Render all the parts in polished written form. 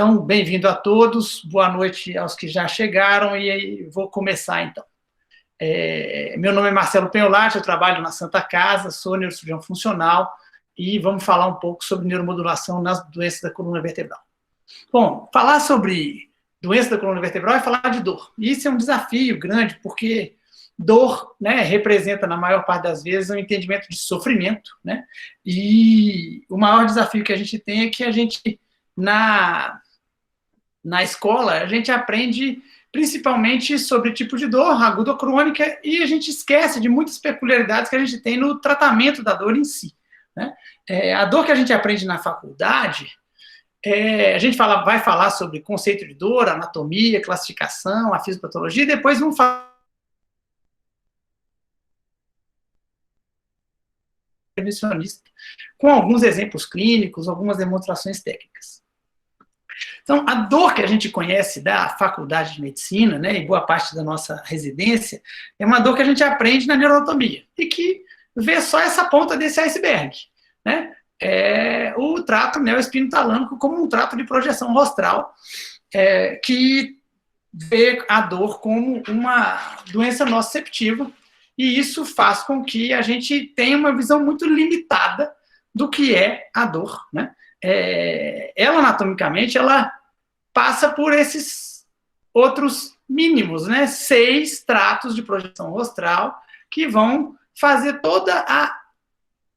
Então, bem-vindo a todos, boa noite aos que já chegaram, e aí vou começar, então. Meu nome é Marcelo Penholati, eu trabalho na Santa Casa, sou neurocirurgião funcional, e vamos falar um pouco sobre neuromodulação nas doenças da coluna vertebral. Bom, falar sobre doença da coluna vertebral é falar de dor, e isso é um desafio grande, porque dor, né, representa, na maior parte das vezes, um entendimento de sofrimento, né, e o maior desafio que a gente tem é que a gente, na escola, a gente aprende principalmente sobre tipo de dor, aguda ou crônica, e a gente esquece de muitas peculiaridades que a gente tem no tratamento da dor em si, né? A dor que a gente aprende na faculdade, a gente vai falar sobre conceito de dor, anatomia, classificação, a fisiopatologia, e depois vamos falar intervencionista, com alguns exemplos clínicos, algumas demonstrações técnicas. Então, a dor que a gente conhece da faculdade de medicina, né, e boa parte da nossa residência, é uma dor que a gente aprende na neuroanatomia, e que vê só essa ponta desse iceberg, né? O trato neoespinotalâmico como um trato de projeção rostral, que vê a dor como uma doença nociceptiva, e isso faz com que a gente tenha uma visão muito limitada do que é a dor, né? Ela, anatomicamente, ela passa por esses outros mínimos, né? 6 tratos de projeção rostral que vão fazer toda a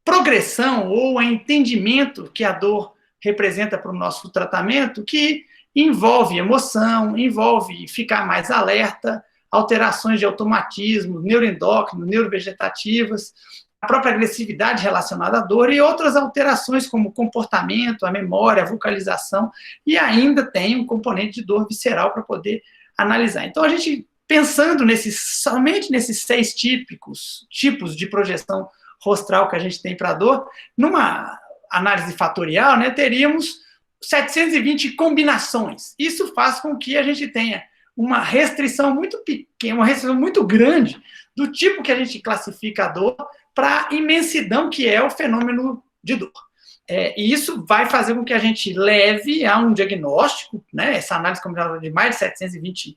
progressão ou o entendimento que a dor representa para o nosso tratamento, que envolve emoção, envolve ficar mais alerta, alterações de automatismo, neuroendócrino, neurovegetativas, a própria agressividade relacionada à dor e outras alterações como o comportamento, a memória, a vocalização, e ainda tem um componente de dor visceral para poder analisar. Então, a gente, pensando somente nesses 6 tipos de projeção rostral que a gente tem para a dor, numa análise fatorial, né, teríamos 720 combinações. Isso faz com que a gente tenha uma restrição muito pequena, uma restrição muito grande do tipo que a gente classifica a dor para a imensidão que é o fenômeno de dor. E isso vai fazer com que a gente leve a um diagnóstico, né, essa análise combinada de mais de 720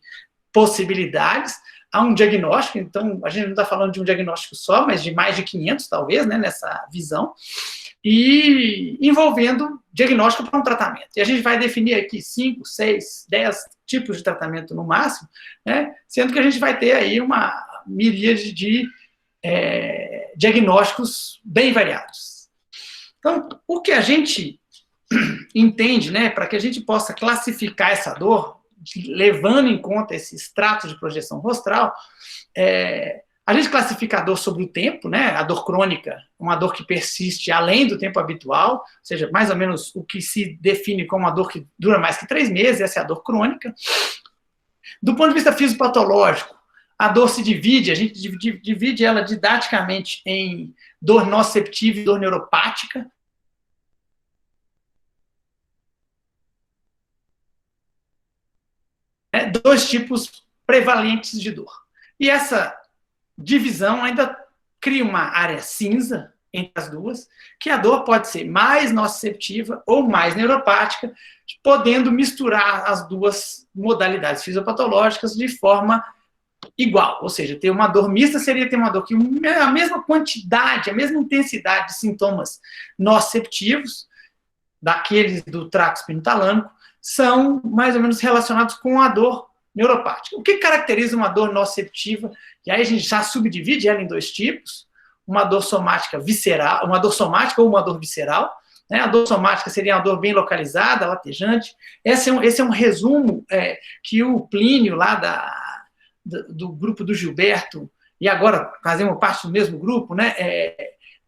possibilidades, a um diagnóstico. Então, a gente não está falando de um diagnóstico só, mas de mais de 500, talvez, né, nessa visão, e envolvendo diagnóstico para um tratamento. E a gente vai definir aqui 5, 6, 10 tipos de tratamento no máximo, né, sendo que a gente vai ter aí uma miríade de diagnósticos bem variados. Então, o que a gente entende, né, para que a gente possa classificar essa dor, levando em conta esses tratos de projeção rostral, a gente classifica a dor sobre o tempo, né, a dor crônica, uma dor que persiste além do tempo habitual, ou seja, mais ou menos o que se define como uma dor que dura mais que 3 meses, essa é a dor crônica. Do ponto de vista fisiopatológico, a dor se divide, a gente divide ela didaticamente em dor nociceptiva e dor neuropática. Dois tipos prevalentes de dor. E essa divisão ainda cria uma área cinza entre as duas, que a dor pode ser mais nociceptiva ou mais neuropática, podendo misturar as duas modalidades fisiopatológicas de forma igual, ou seja, ter uma dor mista seria ter uma dor que a mesma quantidade, a mesma intensidade de sintomas nociceptivos, daqueles do trato espinotalâmico, são mais ou menos relacionados com a dor neuropática. O que caracteriza uma dor nociceptiva? E aí a gente já subdivide ela em 2 tipos, uma dor somática visceral, uma dor somática ou uma dor visceral, né? A dor somática seria uma dor bem localizada, latejante. Esse é um resumo que o Plínio, lá do grupo do Gilberto, e agora fazemos parte do mesmo grupo, né,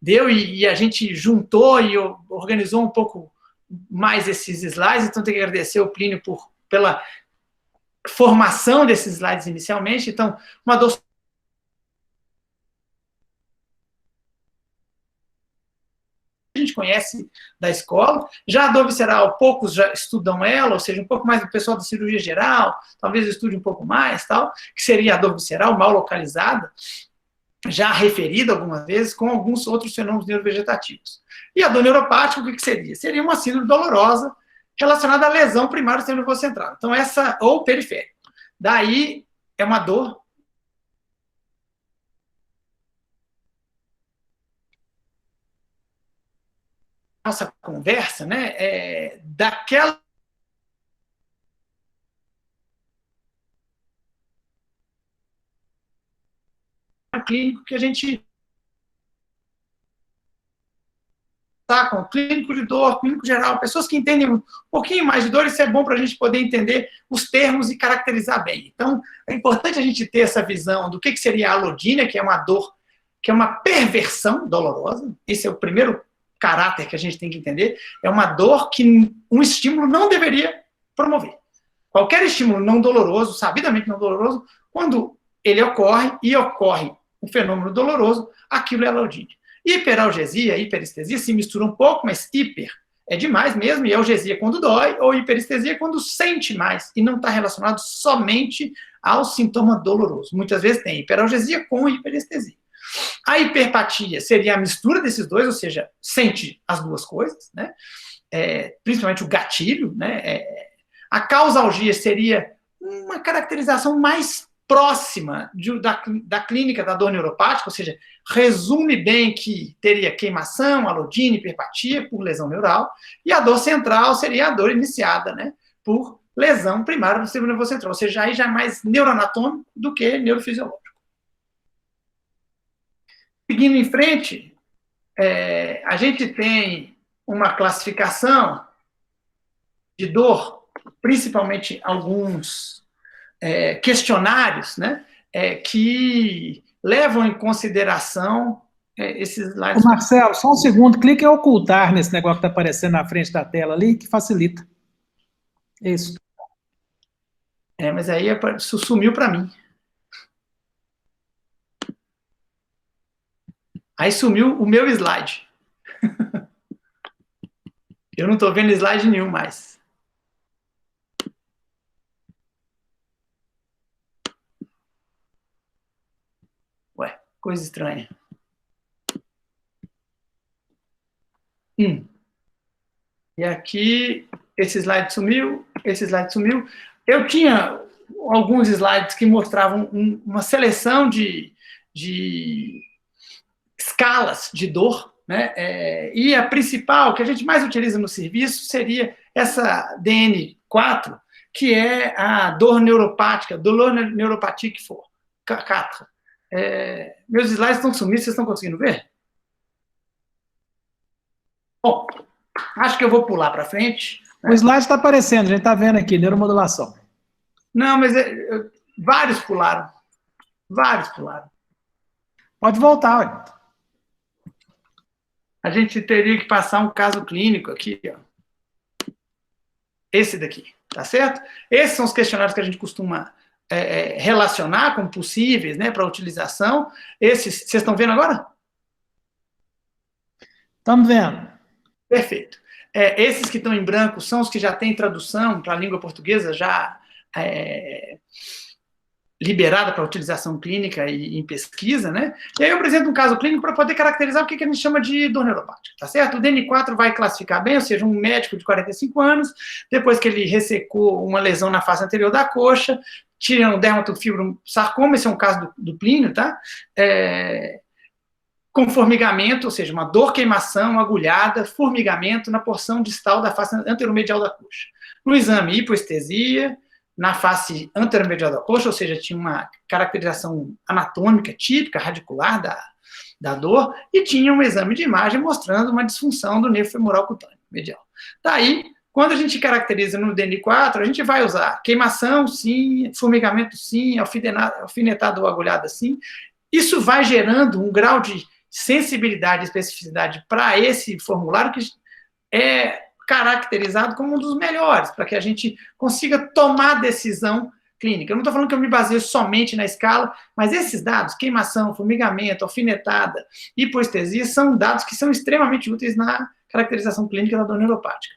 deu, e a gente juntou e organizou um pouco mais esses slides, então tenho que agradecer ao Plínio pela formação desses slides inicialmente. Então, uma dor a gente conhece da escola. Já a dor visceral, poucos já estudam ela, ou seja, um pouco mais do pessoal da cirurgia geral, talvez estude um pouco mais, tal, que seria a dor visceral mal localizada, já referida algumas vezes, com alguns outros fenômenos neurovegetativos. E a dor neuropática, o que seria? Seria uma síndrome dolorosa, relacionada à lesão primária do sistema nervoso central. Então, ou periférico. Daí, é uma dor nossa conversa, né, daquela clínico que a gente tá com clínico de dor, clínico geral, pessoas que entendem um pouquinho mais de dor, isso é bom para a gente poder entender os termos e caracterizar bem. Então, é importante a gente ter essa visão do que seria a alodínia, que é uma dor, que é uma perversão dolorosa. Esse é o primeiro caráter que a gente tem que entender. É uma dor que um estímulo não deveria promover. Qualquer estímulo não doloroso, sabidamente não doloroso, quando ele ocorre, e ocorre um fenômeno doloroso, aquilo é alodínia. Hiperalgesia e hiperestesia se misturam um pouco, mas hiper é demais mesmo, e algesia quando dói, ou hiperestesia quando sente mais, e não está relacionado somente ao sintoma doloroso. Muitas vezes tem hiperalgesia com hiperestesia. A hiperpatia seria a mistura desses dois, ou seja, sente as duas coisas, né? Principalmente o gatilho, né? A causalgia seria uma caracterização mais próxima da clínica da dor neuropática, ou seja, resume bem que teria queimação, alodínia, hiperpatia por lesão neural, e a dor central seria a dor iniciada, né, por lesão primária do sistema nervoso central, ou seja, aí já é mais neuroanatômico do que neurofisiológico. Seguindo em frente, a gente tem uma classificação de dor, principalmente alguns questionários, né, que levam em consideração esses slides. Ô Marcelo, só um segundo, clique em ocultar nesse negócio que está aparecendo na frente da tela ali, que facilita. Isso. Mas aí sumiu para mim. Aí sumiu o meu slide. Eu não estou vendo slide nenhum mais. Ué, coisa estranha. E aqui, esse slide sumiu, esse slide sumiu. Eu tinha alguns slides que mostravam uma seleção de escalas de dor, né? E a principal, que a gente mais utiliza no serviço, seria essa DN4, que é a dor neuropática, dolor neuropatique for, 4. Meus slides estão sumindo, vocês estão conseguindo ver? Bom, acho que eu vou pular para frente. O slide está aparecendo, a gente está vendo aqui, neuromodulação. Não, mas vários pularam. Vários pularam. Pode voltar, olha. A gente teria que passar um caso clínico aqui, ó. Esse daqui, tá certo? Esses são os questionários que a gente costuma relacionar como possíveis, né, para utilização. Esses, vocês estão vendo agora? Estamos vendo. Perfeito. Esses que estão em branco são os que já têm tradução para a língua portuguesa já liberada para utilização clínica e em pesquisa, né? E aí eu apresento um caso clínico para poder caracterizar o que a gente chama de dor neuropática, tá certo? O DN4 vai classificar bem, ou seja, um médico de 45 anos, depois que ele ressecou uma lesão na face anterior da coxa, tira um dermatofibrosarcoma, esse é um caso do Plínio, tá? Com formigamento, ou seja, uma dor, queimação, agulhada, formigamento na porção distal da face anteromedial da coxa. No exame, hipoestesia, na face anteromedial da coxa, ou seja, tinha uma caracterização anatômica típica, radicular da dor, e tinha um exame de imagem mostrando uma disfunção do nervo femoral cutâneo medial. Daí, quando a gente caracteriza no DN4, a gente vai usar queimação, sim, formigamento, sim, alfinetado ou agulhada, sim. Isso vai gerando um grau de sensibilidade e especificidade para esse formulário que é caracterizado como um dos melhores, para que a gente consiga tomar decisão clínica. Eu não estou falando que eu me baseio somente na escala, mas esses dados, queimação, formigamento, alfinetada, hipoestesia, são dados que são extremamente úteis na caracterização clínica da dor neuropática.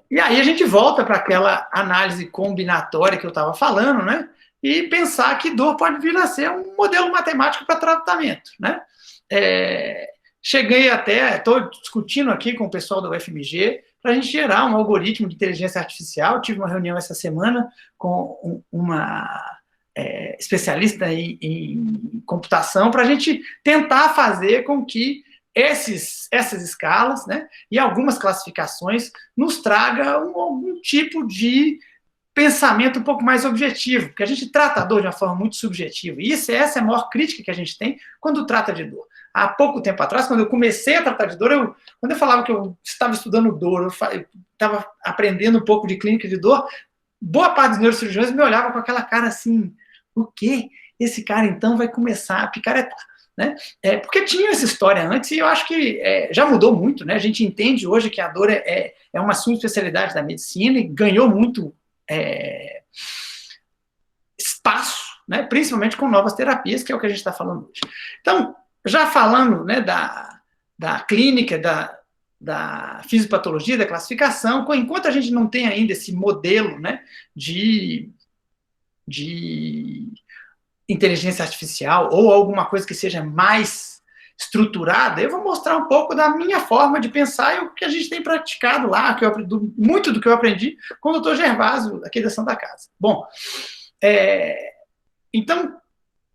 E aí a gente volta para aquela análise combinatória que eu estava falando, né? E pensar que dor pode vir a ser um modelo matemático para tratamento, né? cheguei até, estou discutindo aqui com o pessoal da UFMG, para a gente gerar um algoritmo de inteligência artificial. Tive uma reunião essa semana com uma especialista em computação, para a gente tentar fazer com que essas escalas, né, e algumas classificações nos traga algum tipo de pensamento um pouco mais objetivo, porque a gente trata a dor de uma forma muito subjetiva, e essa é a maior crítica que a gente tem quando trata de dor. Há pouco tempo atrás, quando eu comecei a tratar de dor, quando eu falava que eu estava estudando dor, eu estava aprendendo um pouco de clínica de dor, boa parte dos neurocirurgiões me olhava com aquela cara assim, o quê? Esse cara, então, vai começar a picaretar, né? Porque tinha essa história antes, e eu acho que já mudou muito, né? A gente entende hoje que a dor é uma subespecialidade da medicina e ganhou muito espaço, né? Principalmente com novas terapias, que é o que a gente está falando hoje. Então, já falando, né, da clínica, da fisiopatologia, da classificação, enquanto a gente não tem ainda esse modelo, né, de inteligência artificial ou alguma coisa que seja mais estruturada, eu vou mostrar um pouco da minha forma de pensar e o que a gente tem praticado lá, que eu aprendi, muito do que eu aprendi com o Dr. Gervásio, aqui da Santa Casa. Bom, então,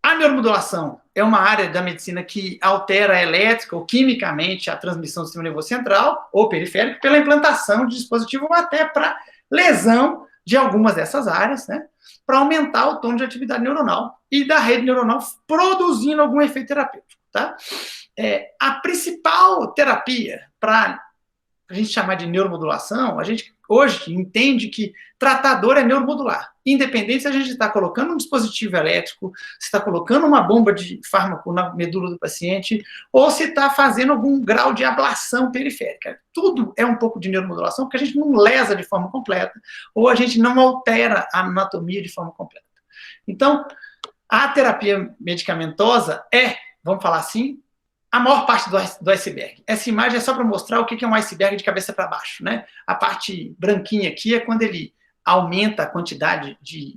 a neuromodulação é uma área da medicina que altera elétrica ou quimicamente a transmissão do sistema nervoso central ou periférico pela implantação de dispositivo ou até para lesão de algumas dessas áreas, né, para aumentar o tom de atividade neuronal e da rede neuronal produzindo algum efeito terapêutico. Tá? A principal terapia para a gente chamar de neuromodulação, a gente hoje entende que tratar dor é neuromodular, independente se a gente está colocando um dispositivo elétrico, se está colocando uma bomba de fármaco na medula do paciente, ou se está fazendo algum grau de ablação periférica. Tudo é um pouco de neuromodulação, porque a gente não lesa de forma completa, ou a gente não altera a anatomia de forma completa. Então, a terapia medicamentosa vamos falar assim, a maior parte do iceberg. Essa imagem é só para mostrar o que é um iceberg de cabeça para baixo, né? A parte branquinha aqui é quando ele aumenta a quantidade de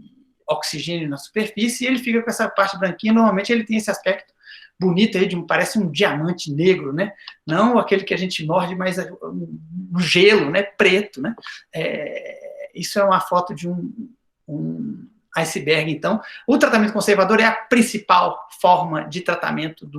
oxigênio na superfície e ele fica com essa parte branquinha. Normalmente ele tem esse aspecto bonito aí, parece um diamante negro, né? Não aquele que a gente morde, mas um gelo, né? Preto, né? Isso é uma foto de um iceberg, então. O tratamento conservador é a principal forma de tratamento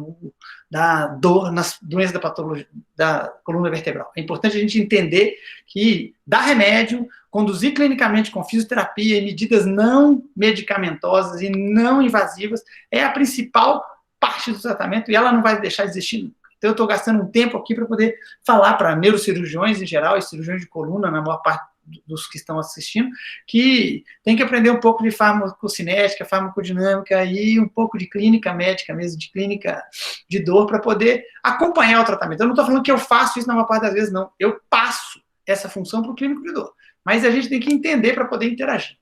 da dor nas doenças da patologia da coluna vertebral. É importante a gente entender que dar remédio, conduzir clinicamente com fisioterapia e medidas não medicamentosas e não invasivas é a principal parte do tratamento e ela não vai deixar de existir nunca. Então, eu estou gastando um tempo aqui para poder falar para neurocirurgiões em geral e cirurgiões de coluna, na maior parte dos que estão assistindo, que tem que aprender um pouco de farmacocinética, farmacodinâmica e um pouco de clínica médica mesmo, de clínica de dor, para poder acompanhar o tratamento. Eu não estou falando que eu faço isso na maior parte das vezes, não. Eu passo essa função para o clínico de dor. Mas a gente tem que entender para poder interagir.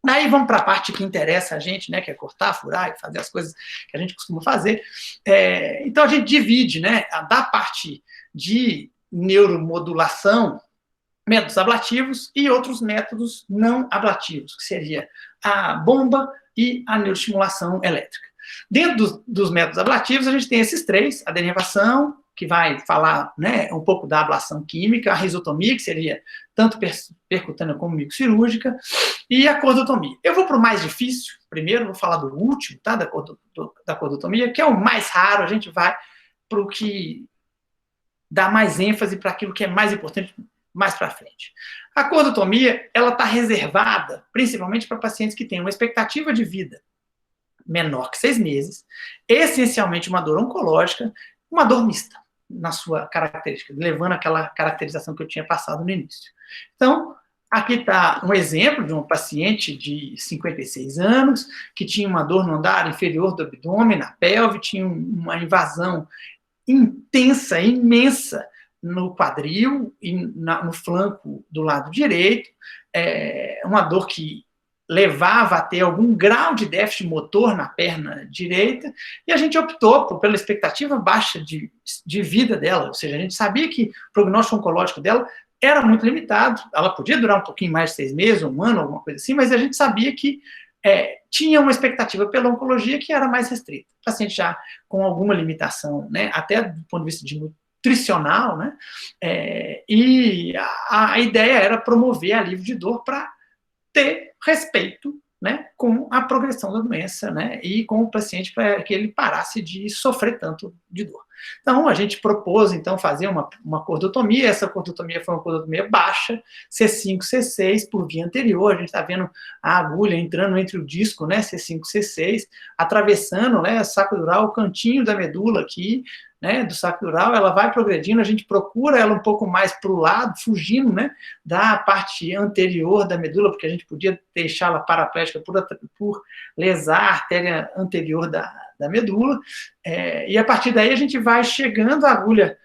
Daí vamos para a parte que interessa a gente, né, que é cortar, furar e fazer as coisas que a gente costuma fazer. Então a gente divide, né, da parte de neuromodulação, métodos ablativos e outros métodos não ablativos, que seria a bomba e a neuroestimulação elétrica. Dentro dos métodos ablativos, a gente tem esses três: a derivação, que vai falar, né, um pouco da ablação química, a risotomia, que seria tanto percutânea como microcirúrgica, e a cordotomia. Eu vou para o mais difícil, primeiro vou falar do último, tá, da cordotomia, que é o mais raro, a gente vai para o que dá mais ênfase para aquilo que é mais importante mais para frente. A cordotomia, ela está reservada principalmente para pacientes que têm uma expectativa de vida menor que 6 meses, essencialmente uma dor oncológica, uma dor mista na sua característica, levando aquela caracterização que eu tinha passado no início. Então, aqui está um exemplo de um paciente de 56 anos, que tinha uma dor no andar inferior do abdômen, na pelve, tinha uma invasão intensa, imensa, no quadril e no flanco do lado direito, uma dor que levava a ter algum grau de déficit motor na perna direita, e a gente optou pela expectativa baixa de vida dela, ou seja, a gente sabia que o prognóstico oncológico dela era muito limitado, ela podia durar um pouquinho mais de 6 meses, 1 ano, alguma coisa assim, mas a gente sabia que tinha uma expectativa pela oncologia que era mais restrita. O paciente já com alguma limitação, né, até do ponto de vista de nutricional, né, e a ideia era promover alívio de dor para ter respeito, né, com a progressão da doença, né, e com o paciente para que ele parasse de sofrer tanto de dor. Então, a gente propôs, então, fazer uma cordotomia. Essa cordotomia foi uma cordotomia baixa, C5, C6, por via anterior. A gente está vendo a agulha entrando entre o disco, né, C5, C6, atravessando, né, o saco dural, o cantinho da medula aqui, né, do saco dural, ela vai progredindo, a gente procura ela um pouco mais para o lado, fugindo, né, da parte anterior da medula, porque a gente podia deixá-la paraplégica por lesar a artéria anterior da medula, e a partir daí a gente vai chegando a agulha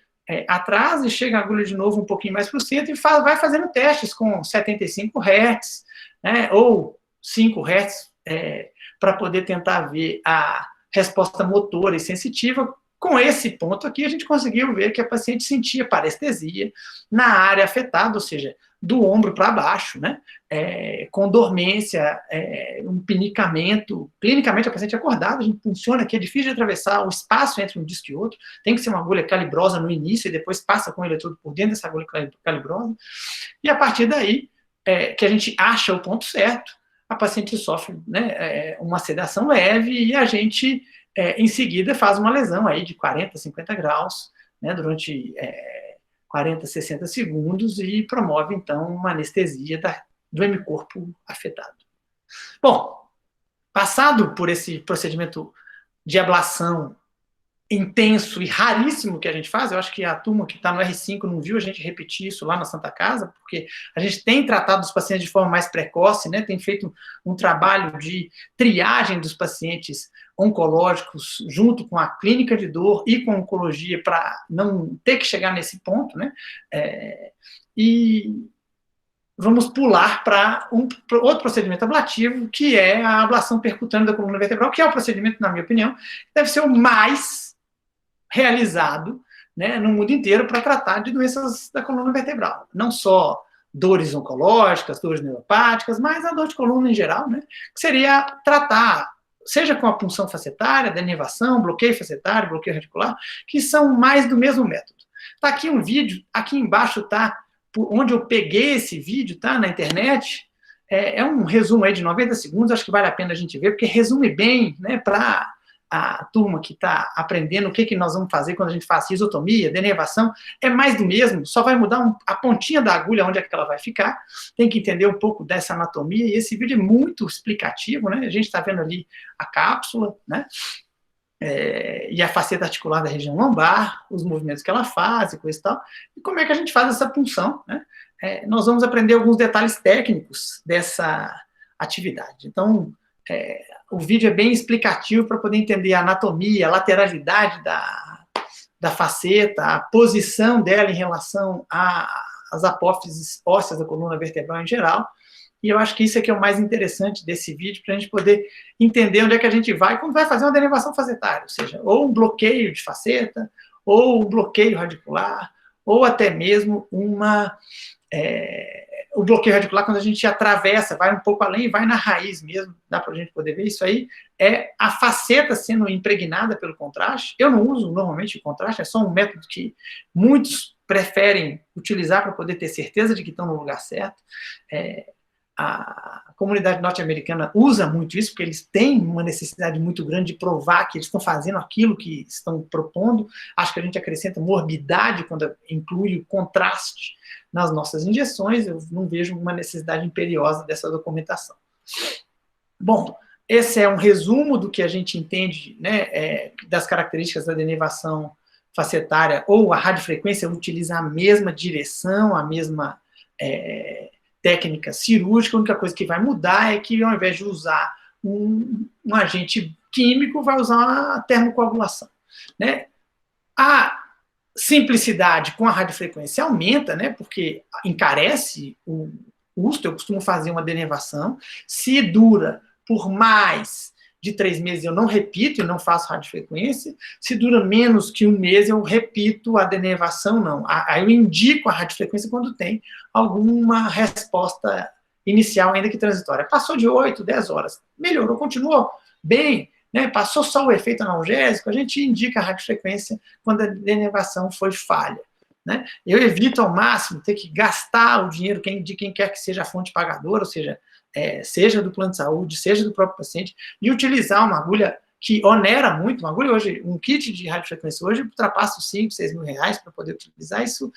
atrás e chega a agulha de novo um pouquinho mais para o centro e vai fazendo testes com 75 Hz, né, ou 5 Hz, para poder tentar ver a resposta motora e sensitiva. Com esse ponto aqui, a gente conseguiu ver que a paciente sentia parestesia na área afetada, ou seja, do ombro para baixo, né? Com dormência, um pinicamento. Clinicamente, a paciente acordada, a gente funciona aqui, é difícil de atravessar o espaço entre um disco e outro, tem que ser uma agulha calibrosa no início e depois passa com o eletrodo por dentro dessa agulha calibrosa. E a partir daí, que a gente acha o ponto certo, a paciente sofre, né, uma sedação leve e a gente, em seguida, faz uma lesão aí de 40, 50 graus, né, durante 40, 60 segundos e promove, então, uma anestesia do hemicorpo afetado. Bom, passado por esse procedimento de ablação intenso e raríssimo que a gente faz, eu acho que a turma que está no R5 não viu a gente repetir isso lá na Santa Casa, porque a gente tem tratado os pacientes de forma mais precoce, né, tem feito um trabalho de triagem dos pacientes oncológicos junto com a clínica de dor e com a oncologia para não ter que chegar nesse ponto, né, e vamos pular para outro procedimento ablativo, que é a ablação percutânea da coluna vertebral, que é o procedimento, na minha opinião, que deve ser o mais realizado, né, no mundo inteiro para tratar de doenças da coluna vertebral. Não só dores oncológicas, dores neuropáticas, mas a dor de coluna em geral, né, que seria tratar, seja com a punção facetária, denervação, bloqueio facetário, bloqueio radicular, que são mais do mesmo método. Está aqui um vídeo, aqui embaixo está onde eu peguei esse vídeo, tá, na internet. É um resumo aí de 90 segundos, acho que vale a pena a gente ver, porque resume bem, né, para a turma que está aprendendo o que nós vamos fazer quando a gente faz isotomia, denervação, é mais do mesmo, só vai mudar a pontinha da agulha, onde é que ela vai ficar, tem que entender um pouco dessa anatomia, e esse vídeo é muito explicativo, né, a gente está vendo ali a cápsula, né, e a faceta articular da região lombar, os movimentos que ela faz e coisa e tal, e como é que a gente faz essa punção, né, nós vamos aprender alguns detalhes técnicos dessa atividade. Então, o vídeo é bem explicativo para poder entender a anatomia, a lateralidade da faceta, a posição dela em relação às apófises ósseas da coluna vertebral em geral, e eu acho que isso aqui é o mais interessante desse vídeo, para a gente poder entender onde é que a gente vai quando vai fazer uma denervação facetária, ou seja, ou um bloqueio de faceta, ou um bloqueio radicular, ou até mesmo o bloqueio radicular, quando a gente atravessa, vai um pouco além, vai na raiz mesmo, dá para a gente poder ver isso aí, é a faceta sendo impregnada pelo contraste. Eu não uso normalmente o contraste, é só um método que muitos preferem utilizar para poder ter certeza de que estão no lugar certo. A comunidade norte-americana usa muito isso, porque eles têm uma necessidade muito grande de provar que eles estão fazendo aquilo que estão propondo. Acho que a gente acrescenta morbidade quando inclui o contraste nas nossas injeções. Eu não vejo uma necessidade imperiosa dessa documentação. Bom, esse é um resumo do que a gente entende, né, das características da denervação facetária, ou a radiofrequência utiliza a mesma direção, a mesma técnica cirúrgica. A única coisa que vai mudar é que, ao invés de usar um agente químico, vai usar a termocoagulação, né? A simplicidade com a radiofrequência aumenta, né, porque encarece o custo. Eu costumo fazer uma denervação, se dura por mais de 3 meses, eu não repito e não faço radiofrequência. Se dura menos que 1 mês, eu repito a denervação, não. Aí eu indico a radiofrequência quando tem alguma resposta inicial, ainda que transitória. Passou de 8, 10 horas, melhorou, continuou bem, né? Passou só o efeito analgésico, a gente indica a radiofrequência quando a denervação foi falha. Né? Eu evito ao máximo ter que gastar o dinheiro de quem quer que seja a fonte pagadora, ou seja, seja do plano de saúde, seja do próprio paciente, e utilizar uma agulha que onera muito. Uma agulha hoje, um kit de radiofrequência hoje ultrapassa os 5, 6 mil reais para poder utilizar. Isso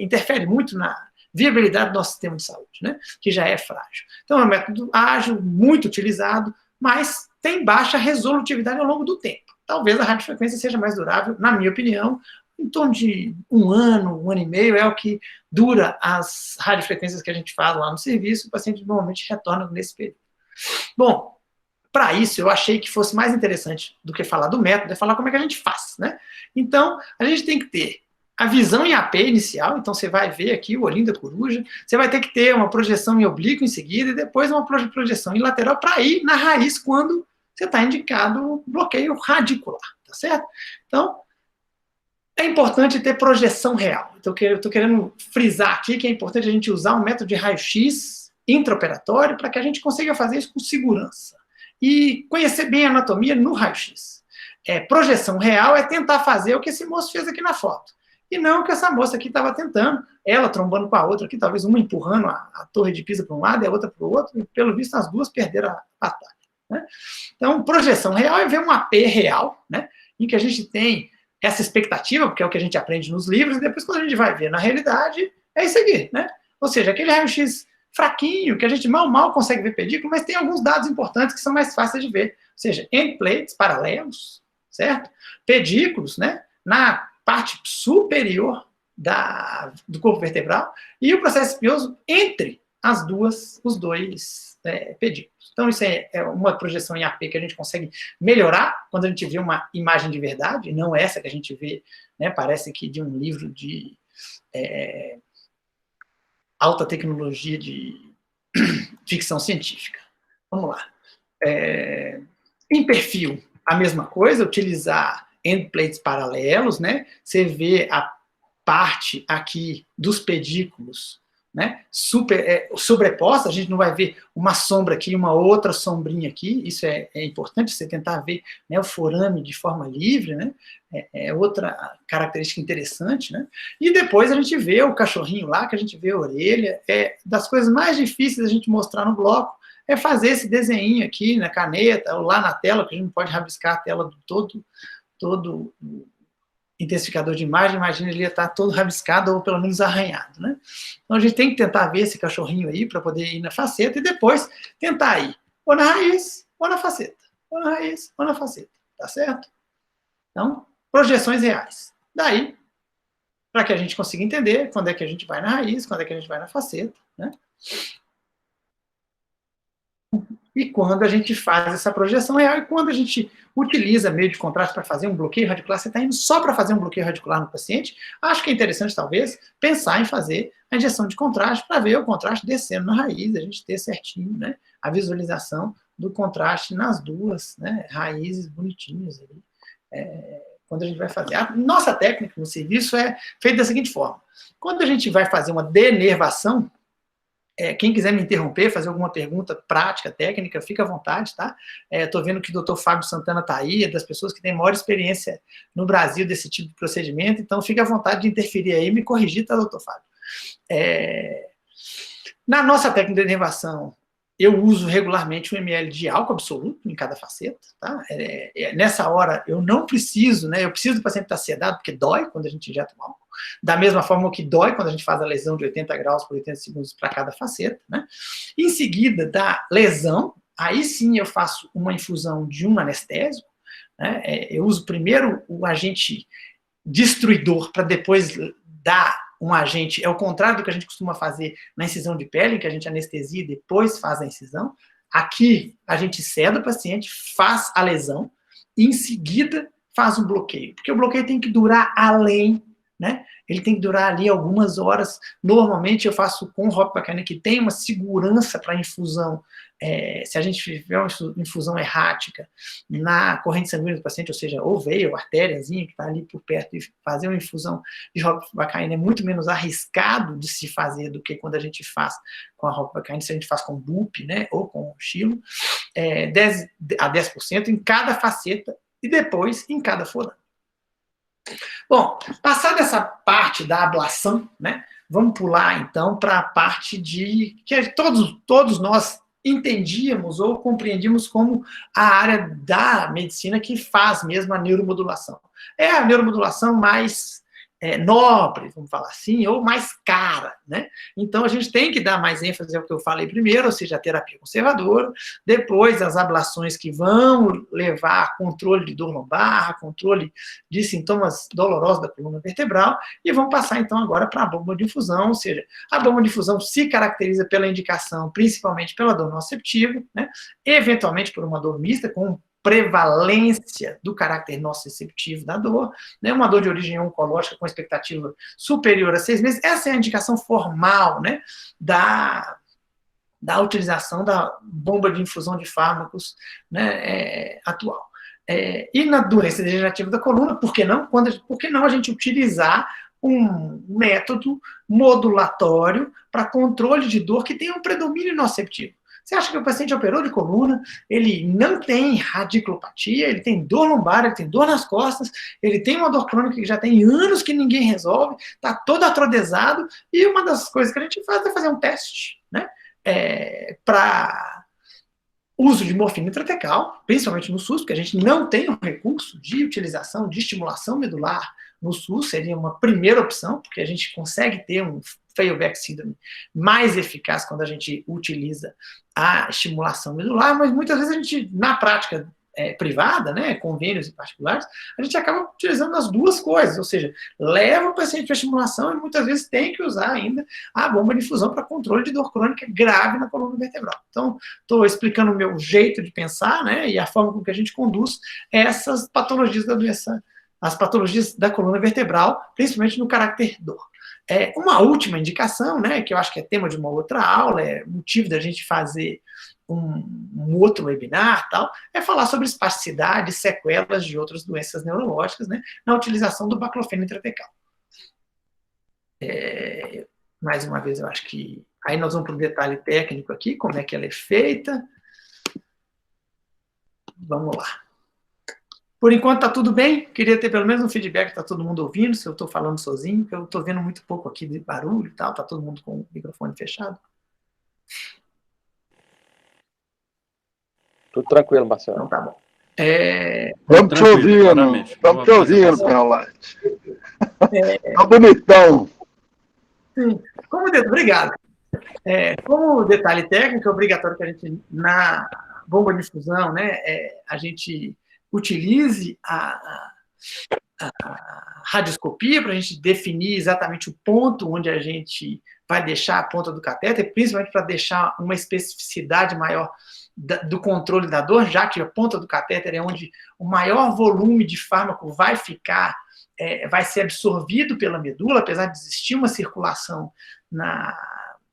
interfere muito na viabilidade do nosso sistema de saúde, né? Que já é frágil. Então, é um método ágil, muito utilizado, mas tem baixa resolutividade ao longo do tempo. Talvez a radiofrequência seja mais durável, na minha opinião, em torno de 1 ano, 1 ano e meio, é o que dura as radiofrequências que a gente faz lá no serviço, o paciente normalmente retorna nesse período. Bom, para isso, eu achei que fosse mais interessante do que falar do método, é falar como é que a gente faz, né? Então, a gente tem que ter a visão em AP inicial, então você vai ver aqui o olhinho da coruja, você vai ter que ter uma projeção em oblíquo em seguida, e depois uma projeção em lateral para ir na raiz quando você está indicado bloqueio radicular, tá certo? Então, é importante ter projeção real. Então, eu estou querendo frisar aqui que é importante a gente usar um método de raio-x intraoperatório para que a gente consiga fazer isso com segurança. E conhecer bem a anatomia no raio-x. Projeção real é tentar fazer o que esse moço fez aqui na foto. E não o que essa moça aqui estava tentando, ela trombando com a outra aqui, talvez uma empurrando a torre de Pisa para um lado e a outra para o outro, e pelo visto as duas perderam a batalha. Né? Então, projeção real é ver um AP real, né, em que a gente tem essa expectativa, porque é o que a gente aprende nos livros, e depois quando a gente vai ver na realidade, é isso aqui, né? Ou seja, aquele raio-x fraquinho, que a gente mal consegue ver pedículo, mas tem alguns dados importantes que são mais fáceis de ver. Ou seja, endplates paralelos, certo? Pedículos, né? Na parte superior do corpo vertebral, e o processo espinhoso entre os dois pedículos. Então, isso é uma projeção em AP que a gente consegue melhorar quando a gente vê uma imagem de verdade, não essa que a gente vê, né, parece que de um livro de alta tecnologia de ficção científica. Vamos lá. Em perfil, a mesma coisa, utilizar endplates paralelos, né? Você vê a parte aqui dos pedículos, né, sobreposta, a gente não vai ver uma sombra aqui e uma outra sombrinha aqui, isso é importante, você tentar ver, né, o forame de forma livre, né, outra característica interessante, né, e depois a gente vê o cachorrinho lá, que a gente vê a orelha, das coisas mais difíceis a gente mostrar no bloco, é fazer esse desenho aqui na caneta, ou lá na tela, que a gente não pode rabiscar a tela do todo intensificador de imagem, imagina ele ia estar todo rabiscado ou pelo menos arranhado, né? Então a gente tem que tentar ver esse cachorrinho aí para poder ir na faceta e depois tentar ir ou na raiz ou na faceta, ou na raiz ou na faceta, tá certo? Então, projeções reais. Daí, para que a gente consiga entender quando é que a gente vai na raiz, quando é que a gente vai na faceta, né? E quando a gente faz essa projeção real, e quando a gente utiliza meio de contraste para fazer um bloqueio radicular, você está indo só para fazer um bloqueio radicular no paciente, acho que é interessante, talvez, pensar em fazer a injeção de contraste para ver o contraste descendo na raiz, a gente ter certinho, né, a visualização do contraste nas duas, né, raízes bonitinhas ali, quando a gente vai fazer. A nossa técnica no serviço é feita da seguinte forma: quando a gente vai fazer uma denervação, quem quiser me interromper, fazer alguma pergunta prática, técnica, fica à vontade, tá? Estou vendo que o doutor Fábio Santana está aí, é das pessoas que têm maior experiência no Brasil desse tipo de procedimento, então fica à vontade de interferir aí e me corrigir, tá, doutor Fábio? Na nossa técnica de denervação, eu uso regularmente 1 ml de álcool absoluto em cada faceta, tá? Nessa hora, eu não preciso, né? Eu preciso do paciente estar sedado, porque dói quando a gente injeta o álcool. Da mesma forma que dói quando a gente faz a lesão de 80 graus por 80 segundos para cada faceta, né? Em seguida da lesão, aí sim eu faço uma infusão de um anestésico, né? Eu uso primeiro o agente destruidor para depois dar um agente, é o contrário do que a gente costuma fazer na incisão de pele, que a gente anestesia e depois faz a incisão. Aqui a gente seda o paciente, faz a lesão e em seguida faz um bloqueio, porque o bloqueio tem que durar além né? Ele tem que durar ali algumas horas. Normalmente eu faço com ropivacaína, que tem uma segurança para infusão. Se a gente tiver uma infusão errática na corrente sanguínea do paciente, ou seja, ou veia, ou artériazinha que está ali por perto, e fazer uma infusão de ropivacaína é muito menos arriscado de se fazer do que quando a gente faz com a ropivacaína, se a gente faz com BUP, né, ou com xilo, 10 a 10% em cada faceta e depois em cada forame. Bom, passada essa parte da ablação, né, vamos pular, então, para a parte de que todos nós entendíamos ou compreendíamos como a área da medicina que faz mesmo a neuromodulação. É a neuromodulação mais nobre, vamos falar assim, ou mais cara, né? Então, a gente tem que dar mais ênfase ao que eu falei primeiro, ou seja, a terapia conservadora, depois as ablações que vão levar a controle de dor lombar, controle de sintomas dolorosos da coluna vertebral, e vão passar, então, agora para a bomba de infusão, ou seja, a bomba de infusão se caracteriza pela indicação, principalmente pela dor nociceptiva, né? Eventualmente por uma dor mista, com prevalência do caráter nociceptivo da dor, né, uma dor de origem oncológica com expectativa superior a 6 meses, essa é a indicação formal, né, da utilização da bomba de infusão de fármacos, né, atual. E na doença degenerativa da coluna, por que não? Por que não a gente utilizar um método modulatório para controle de dor que tenha um predomínio nociceptivo? Você acha que o paciente operou de coluna, ele não tem radiculopatia, ele tem dor lombar, ele tem dor nas costas, ele tem uma dor crônica que já tem anos que ninguém resolve, está todo atrodesado, e uma das coisas que a gente faz é fazer um teste, né, para uso de morfina intratecal, principalmente no SUS, porque a gente não tem um recurso de utilização de estimulação medular no SUS, seria uma primeira opção, porque a gente consegue ter um Feyerbeck síndrome mais eficaz quando a gente utiliza a estimulação medular, mas muitas vezes a gente, na prática privada, né, convênios e particulares, a gente acaba utilizando as duas coisas, ou seja, leva o paciente para estimulação e muitas vezes tem que usar ainda a bomba de infusão para controle de dor crônica grave na coluna vertebral. Então, estou explicando o meu jeito de pensar, né, e a forma com que a gente conduz essas patologias da doença, as patologias da coluna vertebral, principalmente no caráter dor. Uma última indicação, né, que eu acho que é tema de uma outra aula, é motivo da gente fazer um outro webinar, tal, é falar sobre espasticidade e sequelas de outras doenças neurológicas, né, na utilização do baclofeno intratecal. Mais uma vez, eu acho que aí nós vamos para o detalhe técnico aqui, como é que ela é feita. Vamos lá. Por enquanto está tudo bem, queria ter pelo menos um feedback, está todo mundo ouvindo, se eu estou falando sozinho, porque eu estou vendo muito pouco aqui de barulho e tal, está todo mundo com o microfone fechado. Tudo tranquilo, Marcelo. Então tá bom. Estamos te ouvindo, estamos te ouvindo, Penelite. Tá bonitão. Sim, obrigado. Como detalhe técnico, é obrigatório que a gente, na bomba de infusão, né, a gente utilize a radioscopia para a gente definir exatamente o ponto onde a gente vai deixar a ponta do catéter, principalmente para deixar uma especificidade maior do controle da dor, já que a ponta do catéter é onde o maior volume de fármaco vai ficar, vai ser absorvido pela medula, apesar de existir uma circulação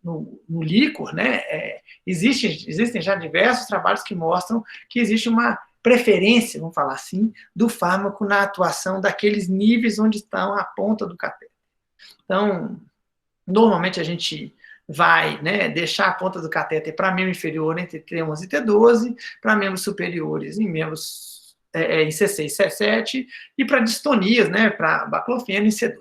no líquor, né? Existem já diversos trabalhos que mostram que existe uma preferência, vamos falar assim, do fármaco na atuação daqueles níveis onde estão a ponta do catéter. Então, normalmente a gente vai, né, deixar a ponta do catéter para membro inferior entre T11 e T12, para membros superiores em membros em C6 e C7, e para distonias, né, para baclofeno em C2.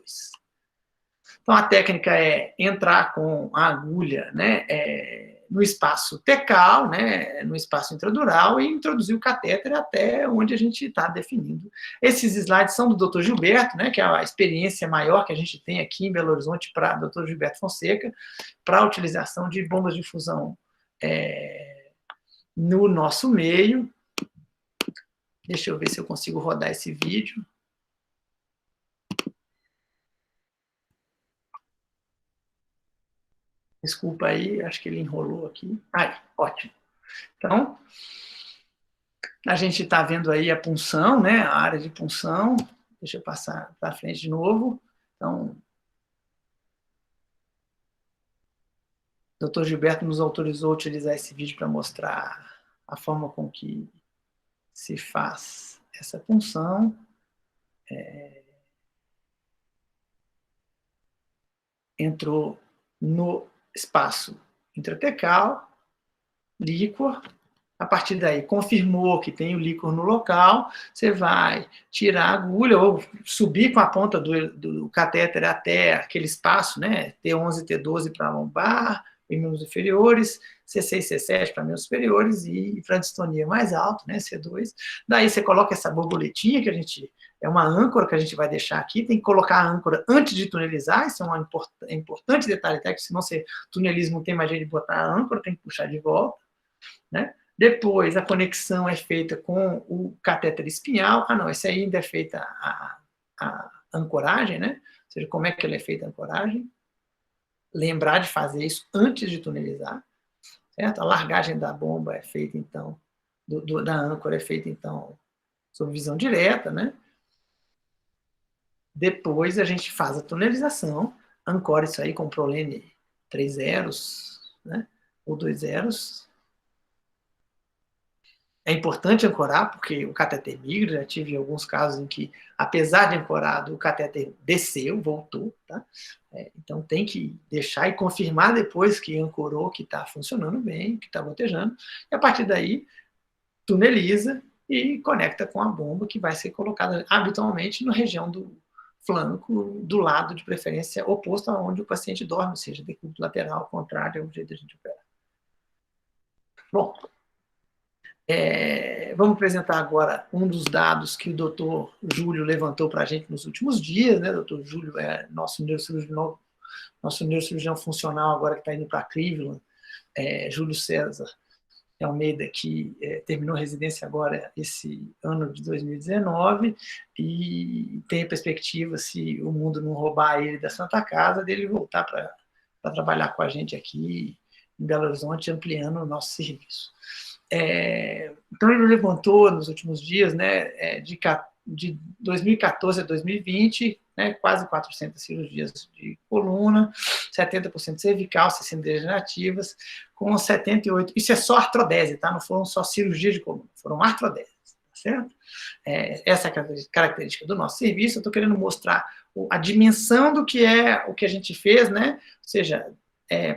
Então, a técnica é entrar com a agulha, né, no espaço tecal, né, no espaço intradural, e introduzir o catéter até onde a gente está definindo. Esses slides são do Dr. Gilberto, né, que é a experiência maior que a gente tem aqui em Belo Horizonte para o Dr. Gilberto Fonseca, para a utilização de bombas de infusão no nosso meio. Deixa eu ver se eu consigo rodar esse vídeo. Desculpa aí, acho que ele enrolou aqui. Aí, ótimo. Então, a gente está vendo aí a punção, né, a área de punção. Deixa eu passar para frente de novo. Então, o Dr. Gilberto nos autorizou a utilizar esse vídeo para mostrar a forma com que se faz essa punção. Entrou no espaço intratecal, líquor. A partir daí, confirmou que tem o líquor no local, você vai tirar a agulha ou subir com a ponta do catéter até aquele espaço, né? T11 e T12 para lombar, em membros inferiores, C6 e C7 para membros superiores e frandistonia mais alto, né? C2. Daí você coloca essa borboletinha, que a gente é uma âncora que a gente vai deixar aqui, tem que colocar a âncora antes de tunelizar, isso é um importante detalhe técnico, senão você tuneliza, não tem mais jeito de botar a âncora, tem que puxar de volta, né? Depois, a conexão é feita com o catéter espinhal. Ah, não, esse aí ainda é feita a ancoragem, né? Ou seja, como é que ela é feita a ancoragem. Lembrar de fazer isso antes de tunelizar, certo? A largagem da bomba é feita, então, da âncora é feita, então, sob visão direta, né? Depois a gente faz a tunelização, ancora isso aí com prolene 3 zeros, né? Ou 2 zeros. É importante ancorar, porque o catéter migra, já tive alguns casos em que, apesar de ancorado, o catéter desceu, voltou, tá? Então tem que deixar e confirmar depois que ancorou, que está funcionando bem, que está gotejando, e a partir daí, tuneliza e conecta com a bomba, que vai ser colocada habitualmente na região do flanco, do lado de preferência oposto a onde o paciente dorme, ou seja, decúbito lateral, contrário ao jeito de a gente operar. Bom, vamos apresentar agora um dos dados que o doutor Júlio levantou para a gente nos últimos dias, né? O doutor Júlio é nosso neurocirurgião funcional, agora que está indo para Cleveland, Júlio César Almeida, que terminou a residência agora esse ano de 2019, e tem a perspectiva, se o mundo não roubar ele da Santa Casa, dele voltar para trabalhar com a gente aqui em Belo Horizonte, ampliando o nosso serviço. Então, ele levantou nos últimos dias, né, de 2014 a 2020, né, quase 400 cirurgias de coluna, 70% cervical, 60 degenerativas, com 78... Isso é só artrodese, tá? Não foram só cirurgias de coluna, foram artrodeses, tá certo? Essa é a característica do nosso serviço. Eu estou querendo mostrar a dimensão do que é o que a gente fez, né? Ou seja,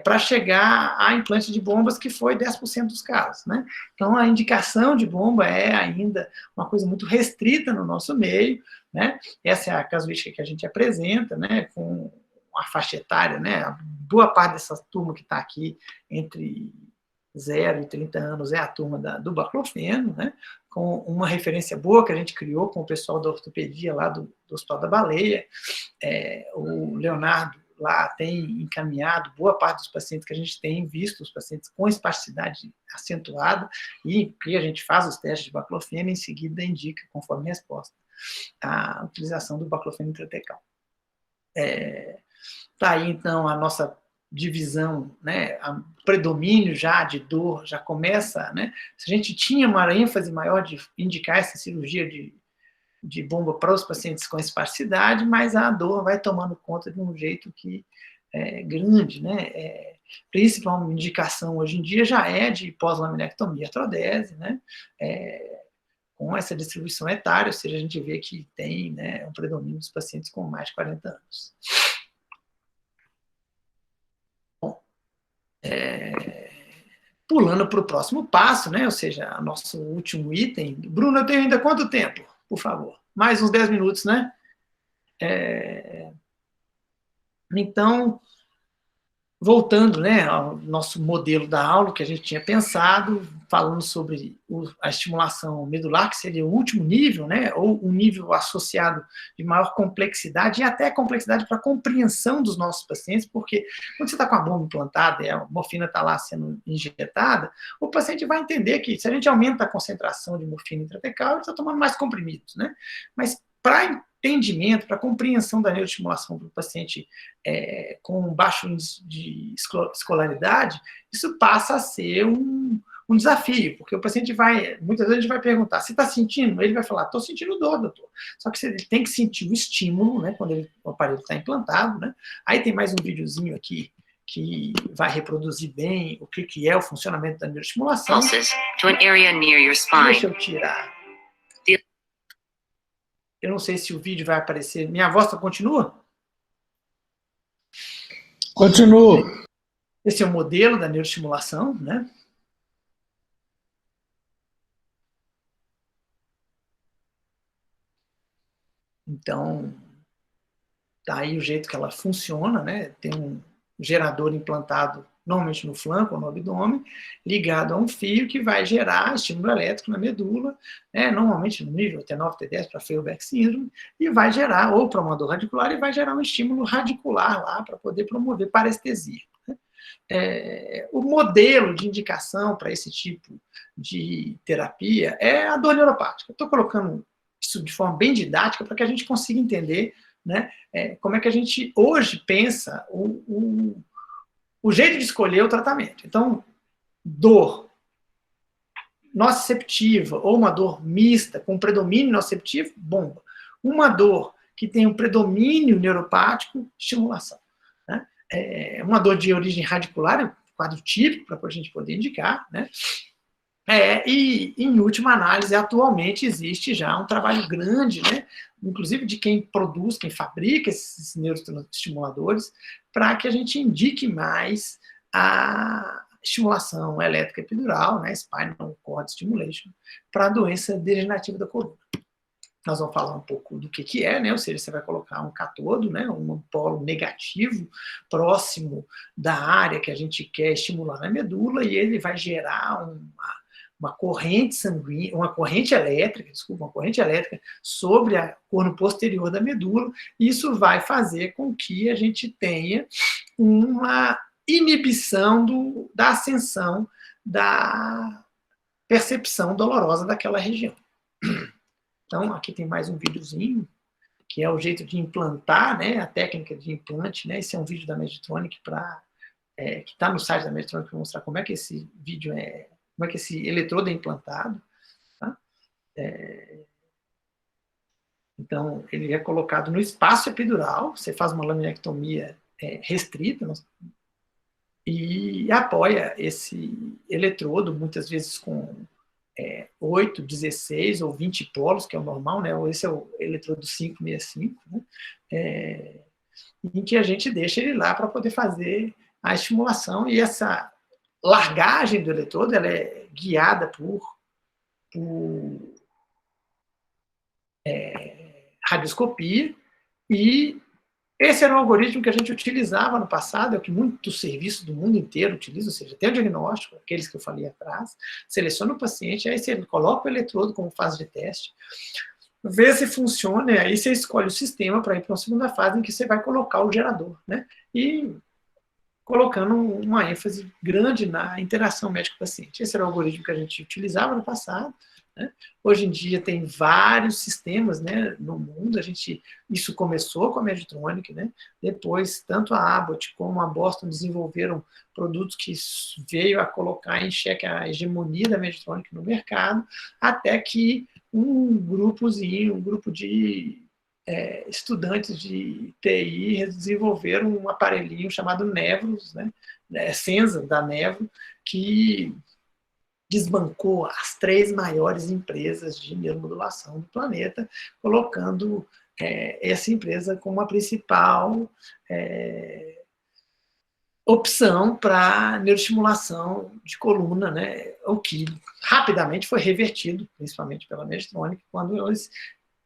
para chegar a implante de bombas, que foi 10% dos casos, né? Então, a indicação de bomba é ainda uma coisa muito restrita no nosso meio, né? Essa é a casuística que a gente apresenta, né? Com a faixa etária, né? A boa parte dessa turma que está aqui entre 0 e 30 anos é a turma do baclofeno, né? Com uma referência boa que a gente criou com o pessoal da ortopedia lá do Hospital da Baleia. O Leonardo lá tem encaminhado boa parte dos pacientes que a gente tem visto, os pacientes com espasticidade acentuada, e que a gente faz os testes de baclofeno e em seguida indica, conforme resposta, a utilização do baclofeno intratecal. Tá aí, então, a nossa divisão, né, o predomínio já de dor já começa, né? Se a gente tinha uma ênfase maior de indicar essa cirurgia de bomba para os pacientes com espasticidade, mas a dor vai tomando conta de um jeito que é grande, né? Principal indicação hoje em dia já é de pós-laminectomia artrodese, né? Com essa distribuição etária, ou seja, a gente vê que tem, né, um predomínio dos pacientes com mais de 40 anos. Bom, pulando para o próximo passo, né? Ou seja, o nosso último item. Bruno, eu tenho ainda quanto tempo? Por favor. Mais uns 10 minutos, né? Então, voltando, né, ao nosso modelo da aula que a gente tinha pensado, falando sobre a estimulação medular, que seria o último nível, né, ou um nível associado de maior complexidade, e até complexidade para a compreensão dos nossos pacientes, porque quando você está com a bomba implantada e a morfina está lá sendo injetada, o paciente vai entender que se a gente aumenta a concentração de morfina intratecal, ele está tomando mais comprimidos, né, mas para entendimento, para compreensão da neuroestimulação para o paciente com baixo índice de escolaridade, isso passa a ser um um desafio, porque o paciente muitas vezes a gente vai perguntar, você está sentindo? Ele vai falar, estou sentindo dor, doutor. Só que ele tem que sentir o estímulo, né, quando o aparelho está implantado, né? Aí tem mais um videozinho aqui que vai reproduzir bem o que é o funcionamento da neuroestimulação. To an area near your spine. Deixa eu tirar. Eu não sei se o vídeo vai aparecer. Minha voz continua? Continua. Esse é o modelo da neuroestimulação, né? Então, tá aí o jeito que ela funciona, né? Tem um gerador implantado normalmente no flanco ou no abdômen, ligado a um fio que vai gerar estímulo elétrico na medula, né? Normalmente no nível T9, T10 para Freiberg síndrome, e vai gerar, ou para uma dor radicular, e vai gerar um estímulo radicular lá para poder promover parestesia. O modelo de indicação para esse tipo de terapia é a dor neuropática. Estou colocando isso de forma bem didática para que a gente consiga entender, né, como é que a gente hoje pensa o jeito de escolher o tratamento. Então, dor nociceptiva ou uma dor mista com predomínio nociceptivo, bomba. Uma dor que tem um predomínio neuropático, estimulação. Né? Uma dor de origem radicular, quadro típico, para a gente poder indicar, né? E, em última análise, atualmente existe já um trabalho grande, né, inclusive de quem produz, quem fabrica esses neuroestimuladores, para que a gente indique mais a estimulação elétrica epidural, né, Spinal Cord Stimulation, para a doença degenerativa da coluna. Nós vamos falar um pouco do que é, né? Ou seja, você vai colocar um cátodo, né? Um polo negativo próximo da área que a gente quer estimular na medula, e ele vai gerar uma corrente sanguínea, uma corrente elétrica sobre a corno posterior da medula, e isso vai fazer com que a gente tenha uma inibição da ascensão da percepção dolorosa daquela região. Então, aqui tem mais um videozinho, que é o jeito de implantar, né, a técnica de implante, né, esse é um vídeo da Medtronic, que está no site da Medtronic, para mostrar como é que esse vídeo como é que esse eletrodo é implantado. Tá? Então, ele é colocado no espaço epidural, você faz uma laminectomia restrita, e apoia esse eletrodo, muitas vezes com 8, 16 ou 20 polos, que é o normal, né? Esse é o eletrodo 565, né? Em que a gente deixa ele lá para poder fazer a estimulação, e essa largagem do eletrodo ela é guiada por radioscopia, e esse era um algoritmo que a gente utilizava no passado, é o que muitos serviços do mundo inteiro utilizam, ou seja, tem o diagnóstico, aqueles que eu falei atrás, seleciona o paciente, aí você coloca o eletrodo como fase de teste, vê se funciona, e aí você escolhe o sistema para ir para uma segunda fase em que você vai colocar o gerador, né? E colocando uma ênfase grande na interação médico-paciente. Esse era o algoritmo que a gente utilizava no passado, né? Hoje em dia tem vários sistemas, né, no mundo. Isso começou com a Medtronic, né? Depois tanto a Abbott como a Boston desenvolveram produtos que veio a colocar em xeque a hegemonia da Medtronic no mercado, até que um grupo de estudantes de TI desenvolveram um aparelhinho chamado Nevros, né? Senza da Nevro, que desbancou as 3 maiores empresas de neuromodulação do planeta, colocando essa empresa como a principal opção para neuroestimulação de coluna, né? O que rapidamente foi revertido, principalmente pela Medtronic, quando eles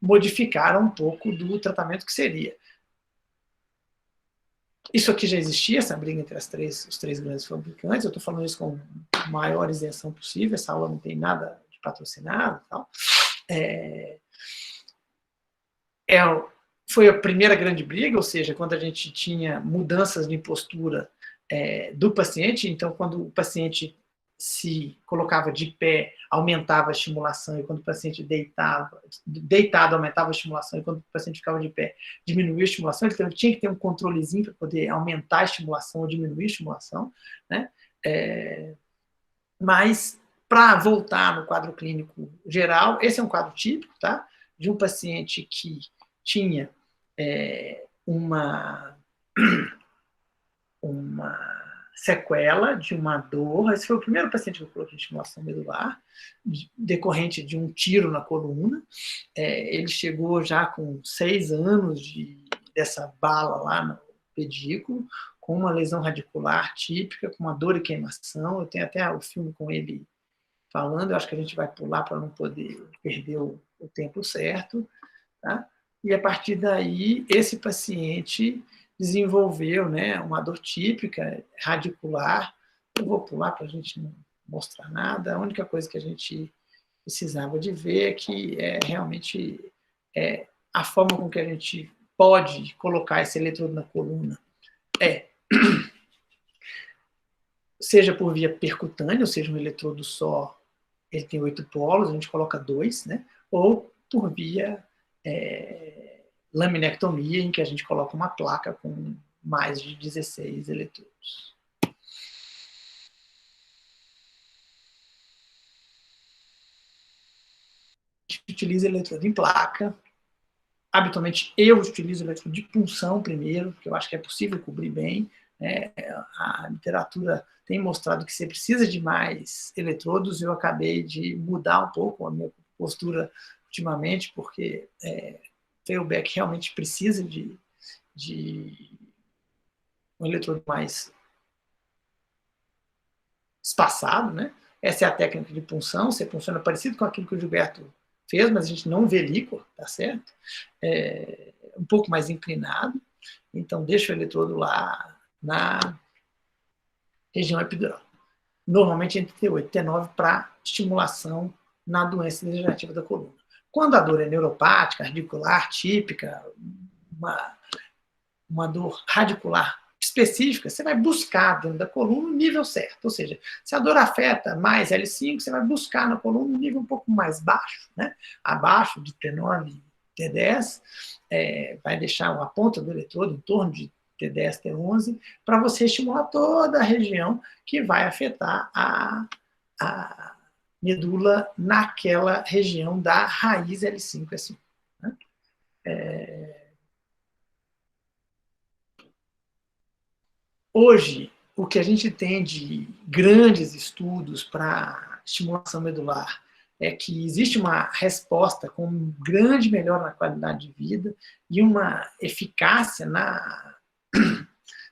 modificaram um pouco do tratamento que seria. Isso aqui já existia, essa briga entre os 3 grandes fabricantes. Eu estou falando isso com a maior isenção possível, essa aula não tem nada de patrocinado e tal. Foi a primeira grande briga, ou seja, quando a gente tinha mudanças de postura do paciente, então quando o paciente se colocava de pé, aumentava a estimulação, e quando o paciente deitado aumentava a estimulação, e quando o paciente ficava de pé, diminuía a estimulação. Então, ele tinha que ter um controlezinho para poder aumentar a estimulação ou diminuir a estimulação, né? Mas para voltar no quadro clínico geral, esse é um quadro típico, tá? De um paciente que tinha uma sequela de uma dor. Esse foi o primeiro paciente que eu coloquei de estimulação medular, decorrente de um tiro na coluna. Ele chegou já com 6 anos dessa bala lá no pedículo, com uma lesão radicular típica, com uma dor e queimação. Eu tenho até o filme com ele falando, eu acho que a gente vai pular para não poder perder o tempo certo, tá? E a partir daí, esse paciente desenvolveu, né, uma dor típica, radicular. Eu vou pular para a gente não mostrar nada. A única coisa que a gente precisava de ver é que realmente a forma com que a gente pode colocar esse eletrodo na coluna seja por via percutânea, ou seja, um eletrodo só, ele tem 8 polos, a gente coloca 2, né? Ou por via laminectomia, em que a gente coloca uma placa com mais de 16 eletrodos. A gente utiliza eletrodo em placa. Habitualmente, eu utilizo eletrodo de punção primeiro, porque eu acho que é possível cobrir bem. A literatura tem mostrado que você precisa de mais eletrodos. Eu acabei de mudar um pouco a minha postura ultimamente, porque Feuerbeck realmente precisa de um eletrodo mais espaçado, né? Essa é a técnica de punção. Você funciona parecido com aquilo que o Gilberto fez, mas a gente não vê líquor, tá certo? Um pouco mais inclinado. Então, deixa o eletrodo lá na região epidural. Normalmente entre T8 e T9 para estimulação na doença degenerativa da coluna. Quando a dor é neuropática, radicular, típica, uma dor radicular específica, você vai buscar dentro da coluna o nível certo. Ou seja, se a dor afeta mais L5, você vai buscar na coluna um nível um pouco mais baixo, né? Abaixo de T9 e T10, vai deixar a ponta do eletrodo em torno de T10, T11, para você estimular toda a região que vai afetar a medula naquela região da raiz L5, assim, né? Hoje, o que a gente tem de grandes estudos para estimulação medular é que existe uma resposta com grande melhora na qualidade de vida e uma eficácia na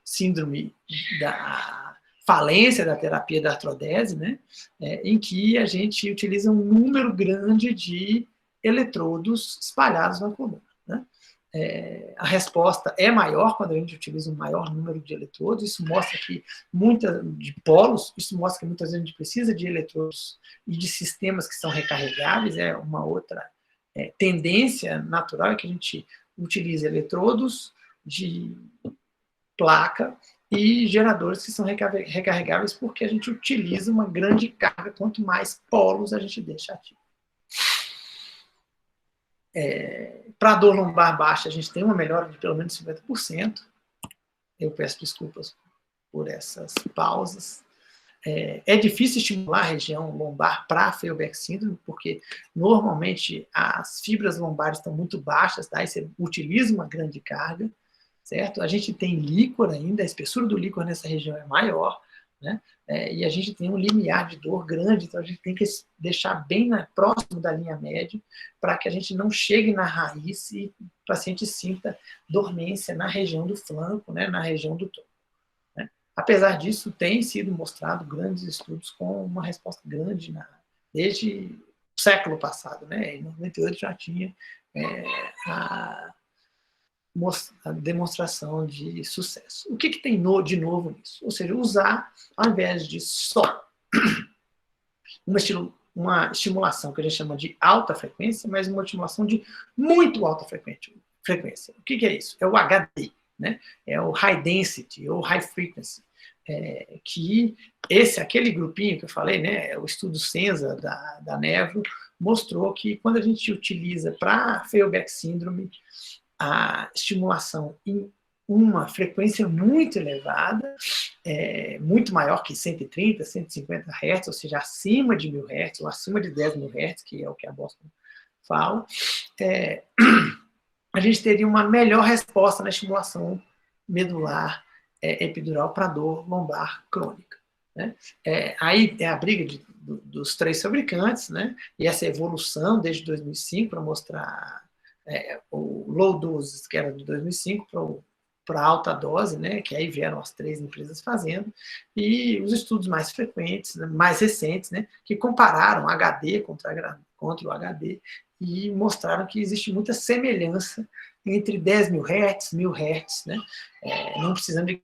síndrome da falência da terapia da artrodese, né, em que a gente utiliza um número grande de eletrodos espalhados na coluna, né? A resposta é maior quando a gente utiliza um maior número de eletrodos. Isso mostra que de polos, isso mostra que muitas vezes a gente precisa de eletrodos e de sistemas que são recarregáveis. É uma outra tendência natural, é que a gente utiliza eletrodos de placa e geradores que são recarregáveis, porque a gente utiliza uma grande carga quanto mais polos a gente deixa ativo. Para a dor lombar baixa, a gente tem uma melhora de pelo menos 50%. Eu peço desculpas por essas pausas. É difícil estimular a região lombar para Feuerbeck síndrome, porque normalmente as fibras lombares estão muito baixas, tá? E você utiliza uma grande carga, certo? A gente tem líquor ainda, a espessura do líquor nessa região é maior, né? E a gente tem um limiar de dor grande, então a gente tem que deixar bem próximo da linha média para que a gente não chegue na raiz e o paciente sinta dormência na região do flanco, né, na região do tronco, né? Apesar disso, tem sido mostrado grandes estudos com uma resposta grande desde o século passado, né? Em 98 já tinha a demonstração de sucesso. O que tem de novo nisso? Ou seja, usar, ao invés de só uma estimulação que a gente chama de alta frequência, mas uma estimulação de muito alta frequência. O que é isso? É o HD, né? É o High Density ou High Frequency. Que aquele grupinho que eu falei, né, o estudo Senza da Nevro, mostrou que quando a gente utiliza para Feuerbeck síndrome a estimulação em uma frequência muito elevada, muito maior que 130, 150 Hz, ou seja, acima de 1000 Hz, ou acima de 10.000 Hz, que é o que a Boston fala, a gente teria uma melhor resposta na estimulação medular epidural para dor lombar crônica. Né? Aí é a briga dos 3 fabricantes, né? E essa evolução desde 2005 para mostrar o low doses, que era de 2005, para alta dose, né? Que aí vieram as 3 empresas fazendo, e os estudos mais frequentes, né? Mais recentes, né? Que compararam HD contra o HD e mostraram que existe muita semelhança entre 10.000 Hz, 1.000 Hz, né? Não precisando de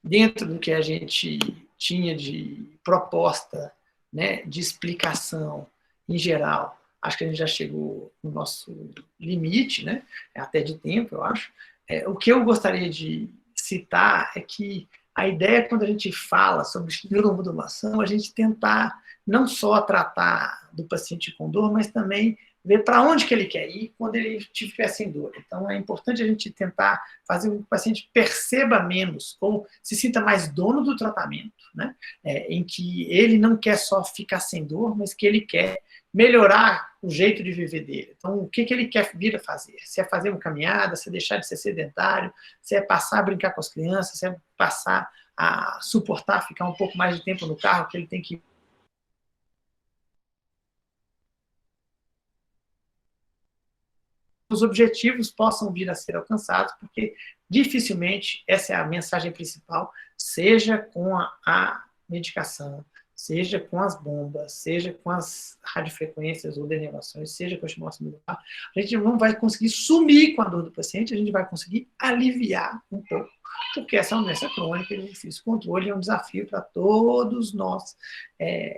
dentro do que a gente tinha de proposta, né, de explicação em geral, acho que a gente já chegou no nosso limite, né, até de tempo, eu acho. O que eu gostaria de citar é que a ideia, quando a gente fala sobre neuromodulação, a gente tentar não só tratar do paciente com dor, mas também ver para onde que ele quer ir quando ele estiver sem dor. Então, é importante a gente tentar fazer com que o paciente perceba menos ou se sinta mais dono do tratamento, né? Em que ele não quer só ficar sem dor, mas que ele quer melhorar o jeito de viver dele. Então, o que ele quer vir a fazer? Se é fazer uma caminhada, se é deixar de ser sedentário, se é passar a brincar com as crianças, se é passar a suportar ficar um pouco mais de tempo no carro, que ele tem que os objetivos possam vir a ser alcançados, porque dificilmente essa é a mensagem principal, seja com a medicação, seja com as bombas, seja com as radiofrequências ou denervações, seja com a estimulação medular, a gente não vai conseguir sumir com a dor do paciente, a gente vai conseguir aliviar um pouco, porque essa é uma doença crônica e de difícil controle, é um desafio para todos nós,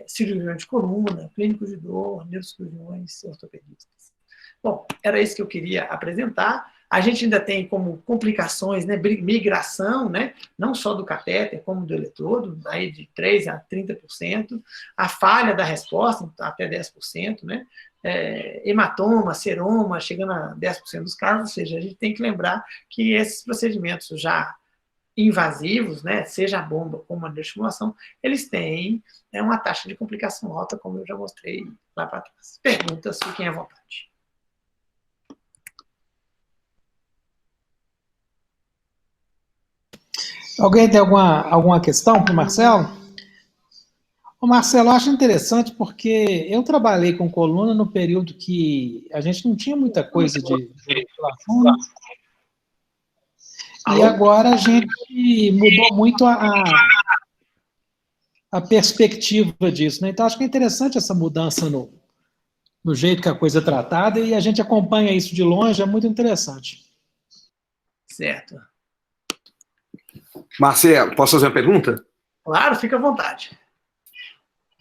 cirurgiões de coluna, clínicos de dor, neurocirurgiões, ortopedistas. Bom, era isso que eu queria apresentar. A gente ainda tem como complicações, né, migração, né, não só do catéter, como do eletrodo, aí de 3% a 30%, a falha da resposta, até 10%, né, hematoma, seroma, chegando a 10% dos casos, ou seja, a gente tem que lembrar que esses procedimentos já invasivos, né, seja a bomba como a neurostimulação, eles têm uma taxa de complicação alta, como eu já mostrei lá para trás. Perguntas, fiquem à vontade. Alguém tem alguma questão para o Marcelo? O Marcelo, eu acho interessante porque eu trabalhei com coluna no período que a gente não tinha muita coisa de regulação, né? E agora a gente mudou muito a perspectiva disso, né? Então, acho que é interessante essa mudança no jeito que a coisa é tratada, e a gente acompanha isso de longe, é muito interessante. Certo. Marcelo, posso fazer uma pergunta? Claro, fica à vontade.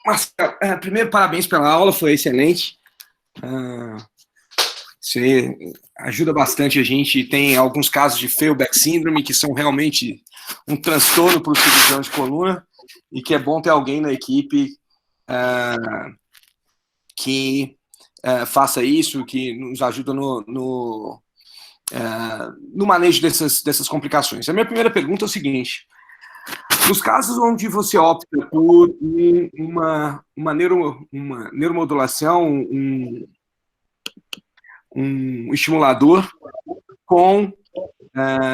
Marcelo, primeiro, parabéns pela aula, foi excelente. Você ajuda bastante a gente. Tem alguns casos de Pfeilberg Syndrome que são realmente um transtorno para o cirurgião de coluna, e que é bom ter alguém na equipe que faça isso, que nos ajuda no manejo dessas complicações. A minha primeira pergunta é o seguinte: nos casos onde você opta por uma neuromodulação, um estimulador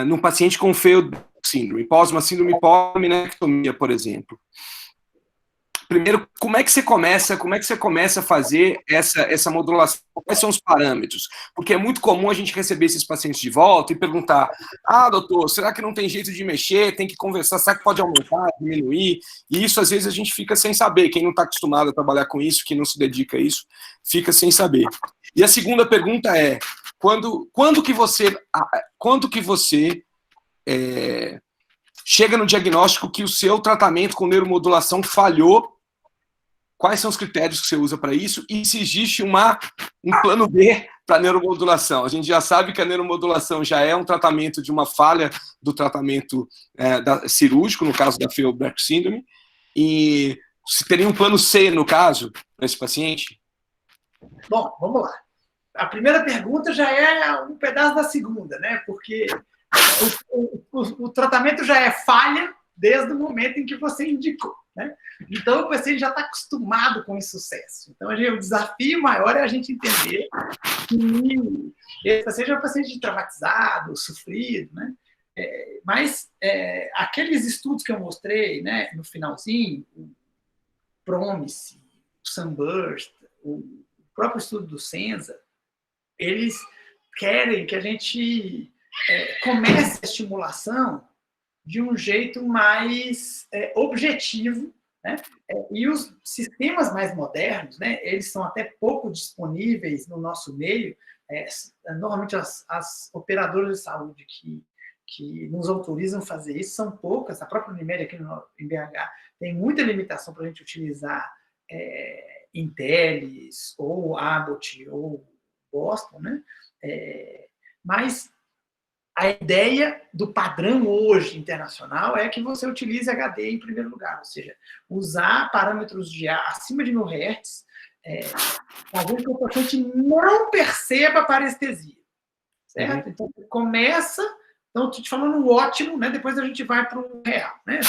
num paciente com Pfeilberg Syndrome, pós uma síndrome pós-minectomia, por exemplo. Primeiro, como é que você começa a fazer essa modulação? Quais são os parâmetros? Porque é muito comum a gente receber esses pacientes de volta e perguntar: doutor, será que não tem jeito de mexer? Tem que conversar, será que pode aumentar, diminuir? E isso, às vezes, a gente fica sem saber. Quem não está acostumado a trabalhar com isso, que não se dedica a isso, fica sem saber. E a segunda pergunta é: quando que você chega no diagnóstico que o seu tratamento com neuromodulação falhou? Quais são os critérios que você usa para isso? E se existe um plano B para a neuromodulação? A gente já sabe que a neuromodulação já é um tratamento de uma falha do tratamento cirúrgico, no caso da Pfeilberg Syndrome. E se teria um plano C, no caso, para esse paciente? Bom, vamos lá. a primeira pergunta já é um pedaço da segunda, né? Porque o tratamento já é falha desde o momento em que você indicou, né? Então, o paciente já está acostumado com o insucesso. Então, o desafio maior é a gente entender que esse paciente é um paciente traumatizado, sofrido, né? Mas aqueles estudos que eu mostrei, né, no finalzinho, o PROMISE, o Sunburst, o próprio estudo do Senza, eles querem que a gente comece a estimulação de um jeito mais objetivo, né? E os sistemas mais modernos, né, eles são até pouco disponíveis no nosso meio. Normalmente as operadoras de saúde que nos autorizam a fazer isso são poucas. A própria Unimed aqui em BH tem muita limitação para a gente utilizar Intelis, ou Abbott, ou Boston, né? Mas a ideia do padrão hoje internacional é que você utilize HD em primeiro lugar, ou seja, usar parâmetros de acima de 1000 Hz, fazendo com que o paciente não perceba a parestesia, certo? Então, começa, então, estou te falando o ótimo, né? Depois a gente vai para o real, né?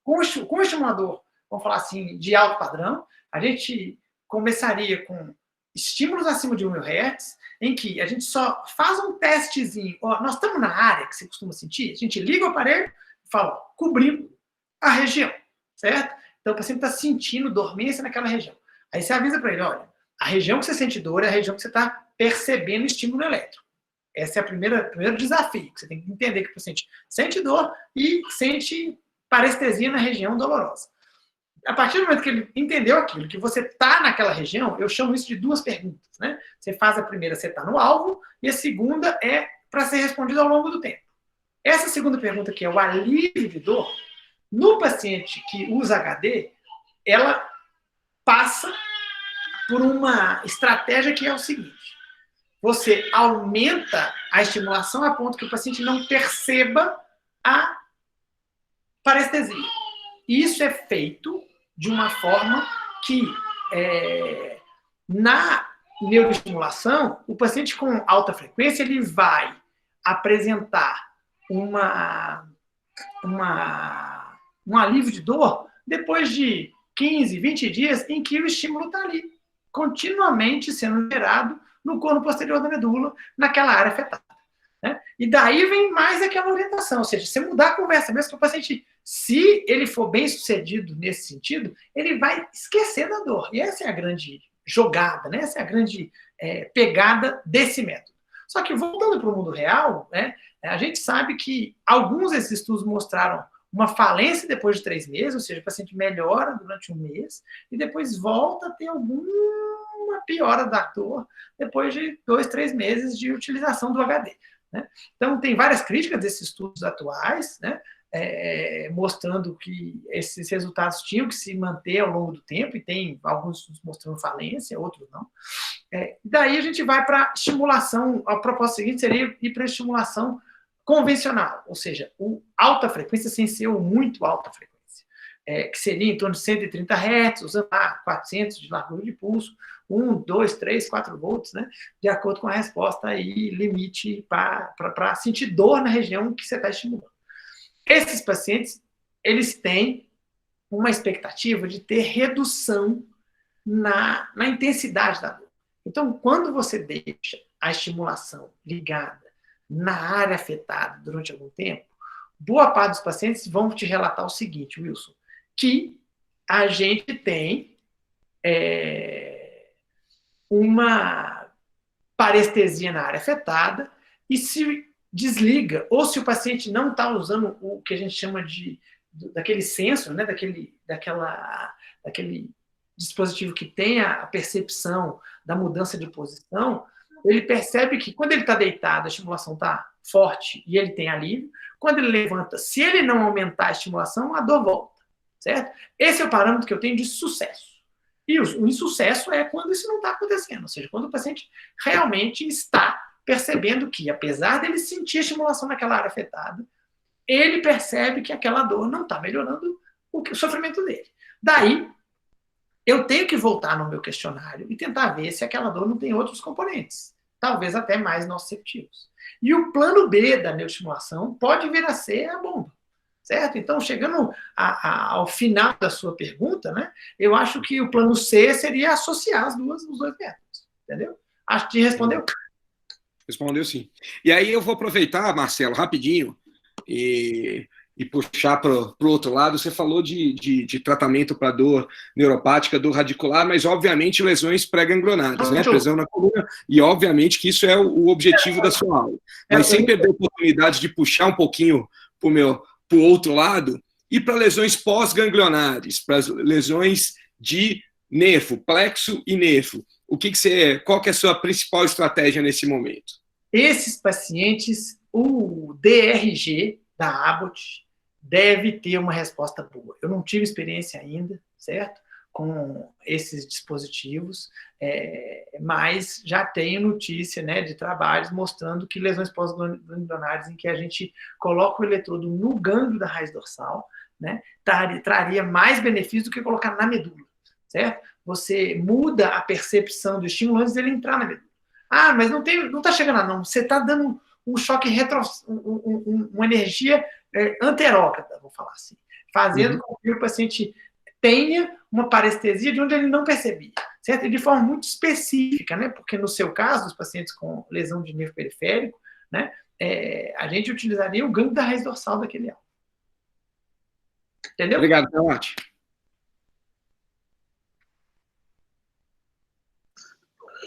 Ou seja, com o estimulador, vamos falar assim, de alto padrão, a gente começaria com estímulos acima de 1000 Hz, em que a gente só faz um testezinho. Nós estamos na área que você costuma sentir, a gente liga o aparelho e fala, cobrindo a região, certo? Então, o paciente está sentindo dormência naquela região. Aí você avisa para ele, olha, a região que você sente dor é a região que você está percebendo estímulo elétrico. Esse é o primeiro desafio, que você tem que entender que o paciente sente dor e sente parestesia na região dolorosa. A partir do momento que ele entendeu aquilo, que você está naquela região, eu chamo isso de duas perguntas, né? Você faz a primeira, você está no alvo, e a segunda é para ser respondida ao longo do tempo. Essa segunda pergunta, que é o alívio de dor, no paciente que usa HD, ela passa por uma estratégia que é o seguinte: você aumenta a estimulação a ponto que o paciente não perceba a parestesia. Isso é feito de uma forma que, na neuroestimulação, o paciente com alta frequência ele vai apresentar um alívio de dor depois de 15, 20 dias em que o estímulo está ali, continuamente sendo gerado no corno posterior da medula, naquela área afetada, né? E daí vem mais aquela orientação, ou seja, você mudar a conversa, mesmo que o paciente, se ele for bem sucedido nesse sentido, ele vai esquecer da dor. E essa é a grande jogada, né? Essa é a grande pegada desse método. Só que, voltando para o mundo real, né, a gente sabe que alguns desses estudos mostraram uma falência depois de 3 meses, ou seja, o paciente melhora durante 1 mês e depois volta a ter alguma piora da dor depois de 2, 3 meses de utilização do HD, né? Então, tem várias críticas desses estudos atuais, né, mostrando que esses resultados tinham que se manter ao longo do tempo, e tem alguns estudos mostrando falência, outros não. Daí a gente vai para a estimulação, a proposta seguinte seria ir para a estimulação convencional, ou seja, alta frequência sem ser o muito alta frequência, que seria em torno de 130 Hz, usando 400 de largura de pulso, 1, 2, 3, 4 volts, né, de acordo com a resposta e limite para sentir dor na região que você está estimulando. Esses pacientes, eles têm uma expectativa de ter redução na intensidade da dor. Então, quando você deixa a estimulação ligada na área afetada durante algum tempo, boa parte dos pacientes vão te relatar o seguinte, Wilson, que a gente tem uma parestesia na área afetada e se desliga, ou se o paciente não está usando o que a gente chama daquele sensor, né, daquele dispositivo que tem a percepção da mudança de posição, ele percebe que quando ele está deitado, a estimulação está forte e ele tem alívio. Quando ele levanta, se ele não aumentar a estimulação, a dor volta, certo? Esse é o parâmetro que eu tenho de sucesso. E o insucesso é quando isso não está acontecendo, ou seja, quando o paciente realmente está percebendo que, apesar dele sentir a estimulação naquela área afetada, ele percebe que aquela dor não está melhorando o sofrimento dele. Daí, eu tenho que voltar no meu questionário e tentar ver se aquela dor não tem outros componentes, talvez até mais nociceptivos. E o plano B da neuroestimulação pode vir a ser a bomba, certo? Então, chegando ao final da sua pergunta, né, eu acho que o plano C seria associar os dois métodos, entendeu? Acho que respondeu. Respondeu sim. E aí eu vou aproveitar, Marcelo, rapidinho, e puxar para o outro lado. Você falou de tratamento para dor neuropática, dor radicular, mas obviamente lesões pré-ganglionares, né? Lesão na coluna, e obviamente que isso é o objetivo da sua aula. Mas sem perder a oportunidade de puxar um pouquinho para o outro lado, e para lesões pós-ganglionares, para as lesões de nervo, plexo e nervo. Qual que é a sua principal estratégia nesse momento? Esses pacientes, o DRG da Abbott deve ter uma resposta boa. Eu não tive experiência ainda, certo? Com esses dispositivos, mas já tenho notícia, né, de trabalhos mostrando que lesões pós-ganglionares em que a gente coloca o eletrodo no gânglio da raiz dorsal, né, traria mais benefício do que colocar na medula, certo? Você muda a percepção do estímulo antes dele entrar na medula. Ah, mas não está chegando, não. Você está dando um choque uma energia anterógrada, vou falar assim, fazendo com que o paciente tenha uma parestesia de onde ele não percebia, certo? E de forma muito específica, né? Porque no seu caso, os pacientes com lesão de nervo periférico, né? A gente utilizaria o gânglio da raiz dorsal daquele alvo. Entendeu? Obrigado, Tawati.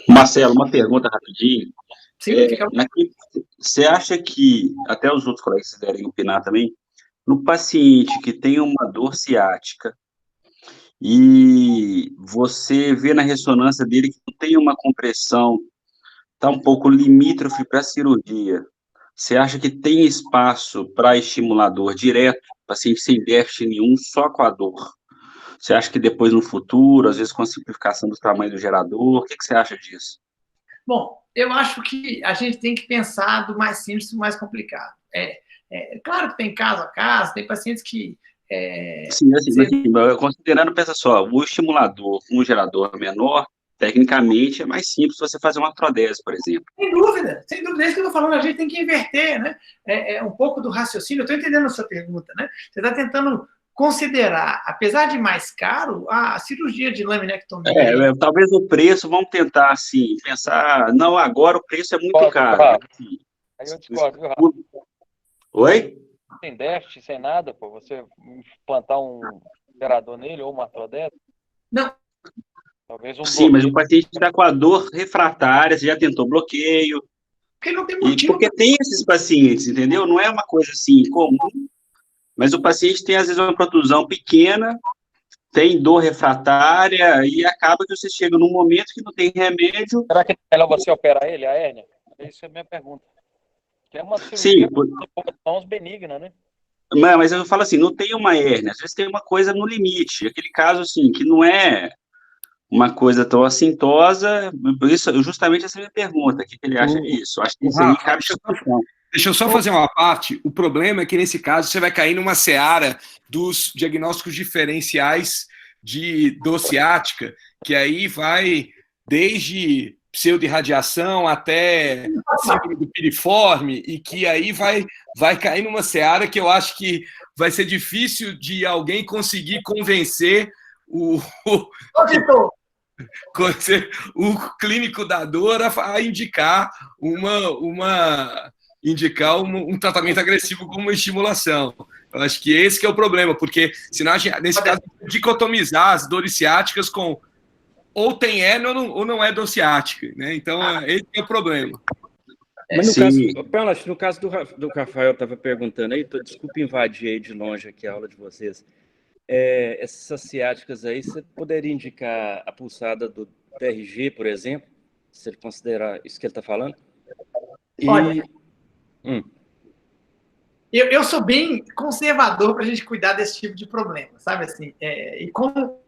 Marcelo, uma pergunta rapidinho. Sim, você acha que, até os outros colegas quiserem opinar também, no paciente que tem uma dor ciática e você vê na ressonância dele que não tem uma compressão, está um pouco limítrofe para a cirurgia, você acha que tem espaço para estimulador direto, paciente sem déficit nenhum, só com a dor? Você acha que depois, no futuro, às vezes com a simplificação do tamanho do gerador, o que você acha disso? Bom, eu acho que a gente tem que pensar do mais simples para o mais complicado. Claro que tem caso a caso, tem pacientes que... Sim, considerando, pensa só, o estimulador com um gerador menor, tecnicamente é mais simples você fazer uma artrodese, por exemplo. Sem dúvida, é isso que eu estou falando, a gente tem que inverter, né? Um pouco do raciocínio, eu estou entendendo a sua pergunta, né? Você está tentando considerar, apesar de mais caro, a cirurgia de laminectomia. Talvez o preço, vamos tentar, assim, pensar, não, agora o preço é muito caro. Assim, aí eu discordo, viu, Rafa? Oi? Sem déficit, sem nada, pô, você plantar um gerador nele ou uma artrodese? Não. Talvez Sim, mas o paciente está com a dor refratária, você já tentou bloqueio. Porque não tem motivo. Porque tem esses pacientes, entendeu? Não é uma coisa assim comum. Mas o paciente tem, às vezes, uma protusão pequena, tem dor refratária, e acaba que você chega num momento que não tem remédio. Será que é melhor você operar ele, a hérnia? Essa é a minha pergunta. Que é uma cirurgia benigna, né? Mas eu falo assim, não tem uma hérnia, às vezes tem uma coisa no limite. Aquele caso, assim, que não é uma coisa tão assintosa, isso, justamente essa é a minha pergunta, o que ele acha disso? Acho que isso aí cabe discussão. Deixa eu só fazer uma parte. O problema é que, nesse caso, você vai cair numa seara dos diagnósticos diferenciais de dor ciática, que aí vai desde pseudo-irradiação até síndrome do piriforme, e que aí vai cair numa seara que eu acho que vai ser difícil de alguém conseguir convencer o clínico da dor a indicar um tratamento agressivo como uma estimulação. Eu acho que esse que é o problema, porque senão, nesse caso, dicotomizar as dores ciáticas com ou tem hérnia ou não é dor ciática, né? Então, esse é o problema. Mas no caso do Rafael estava perguntando aí, desculpa invadir aí de longe aqui a aula de vocês, essas ciáticas aí, você poderia indicar a pulsada do DRG, por exemplo, se ele considerar isso que ele está falando? Olha, eu sou bem conservador para a gente cuidar desse tipo de problema, sabe assim? E como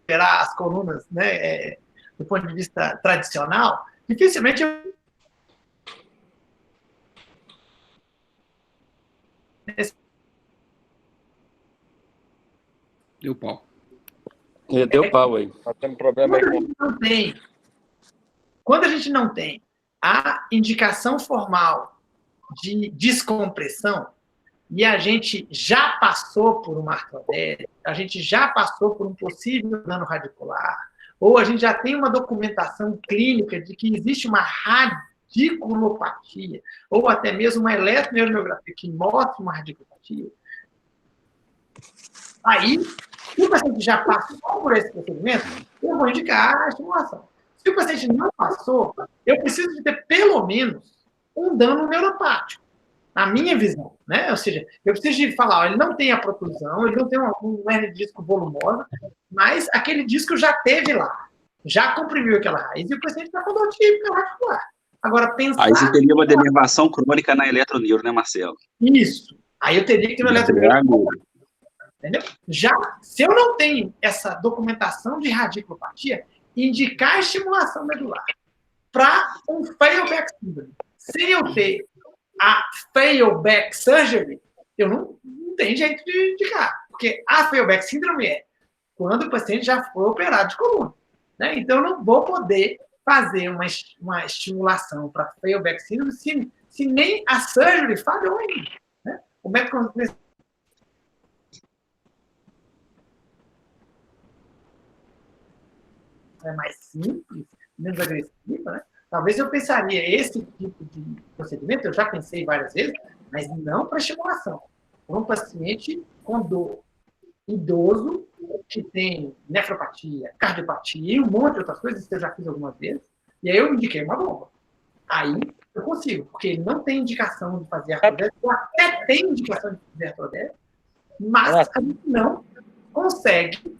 operar as colunas, né, do ponto de vista tradicional, dificilmente Deu pau. Deu pau aí. Nós temos problema aí. Quando a gente não tem a indicação formal de descompressão, e a gente já passou por uma artrodese, a gente já passou por um possível dano radicular, ou a gente já tem uma documentação clínica de que existe uma radiculopatia, ou até mesmo uma eletromiografia que mostra uma radiculopatia, aí, se o paciente já passou por esse procedimento, eu vou indicar a estimulação. Se o paciente não passou, eu preciso de ter pelo menos um dano neuropático, na minha visão, né? Ou seja, eu preciso de falar, ó, ele não tem a protrusão, ele não tem um hernia de disco volumosa, mas aquele disco já teve lá, já comprimiu aquela raiz, e o paciente está com dor típica radicular. Agora, pensar... Aí você teria uma denervação crônica na eletroneuro, né, Marcelo? Isso. Aí eu teria que ter uma eletroneuro. Entendeu? Já, se eu não tenho essa documentação de radiculopatia, indicar a estimulação medular para um fail back syndrome, sem eu ter a fail back surgery, eu não tenho jeito de indicar. Porque a fail back syndrome é quando o paciente já foi operado de coluna. Né? Então, eu não vou poder fazer uma estimulação para fail back syndrome se nem a surgery falhou ainda. Né? O método é mais simples, menos agressiva, né? Talvez eu pensaria esse tipo de procedimento, eu já pensei várias vezes, mas não para estimulação. Para um paciente com dor, idoso, que tem nefropatia, cardiopatia e um monte de outras coisas, que eu já fiz algumas vezes, e aí eu indiquei uma bomba. Aí eu consigo, porque ele não tem indicação de fazer artrodese, ou até tem indicação de fazer artrodese, mas a gente não consegue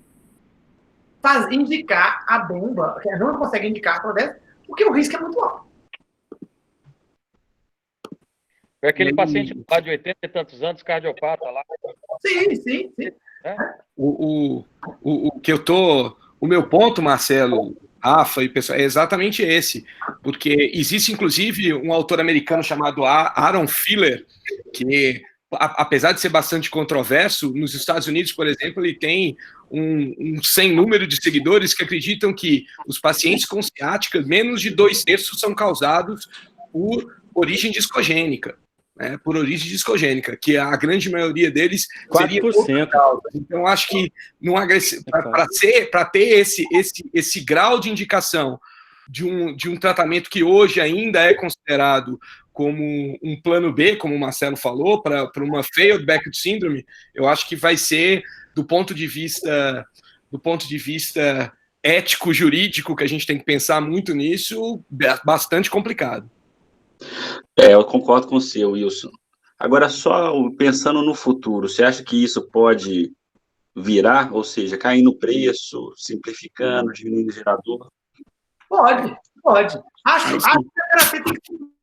indicar a bomba, não consegue indicar a artrodese, porque o risco é muito alto. É aquele paciente lá de 80 e tantos anos, cardiopata lá. Sim. É? O meu ponto, Marcelo, Rafa e pessoal, é exatamente esse, porque existe inclusive um autor americano chamado Aaron Filler, que, apesar de ser bastante controverso, nos Estados Unidos, por exemplo, ele tem um sem número de seguidores que acreditam que os pacientes com ciática, menos de 2/3 são causados por origem discogênica. Né, por origem discogênica, que a grande maioria deles 4%. Então, acho que para ter esse grau de indicação de um tratamento que hoje ainda é considerado como um plano B, como o Marcelo falou, para uma failed Beckett syndrome, eu acho que vai ser, do ponto de vista ético, jurídico, que a gente tem que pensar muito nisso, bastante complicado. Eu concordo com você, Wilson. Agora, só pensando no futuro, você acha que isso pode virar, ou seja, cair no preço, simplificando, diminuindo o gerador? Pode. Acho que a terapia tem que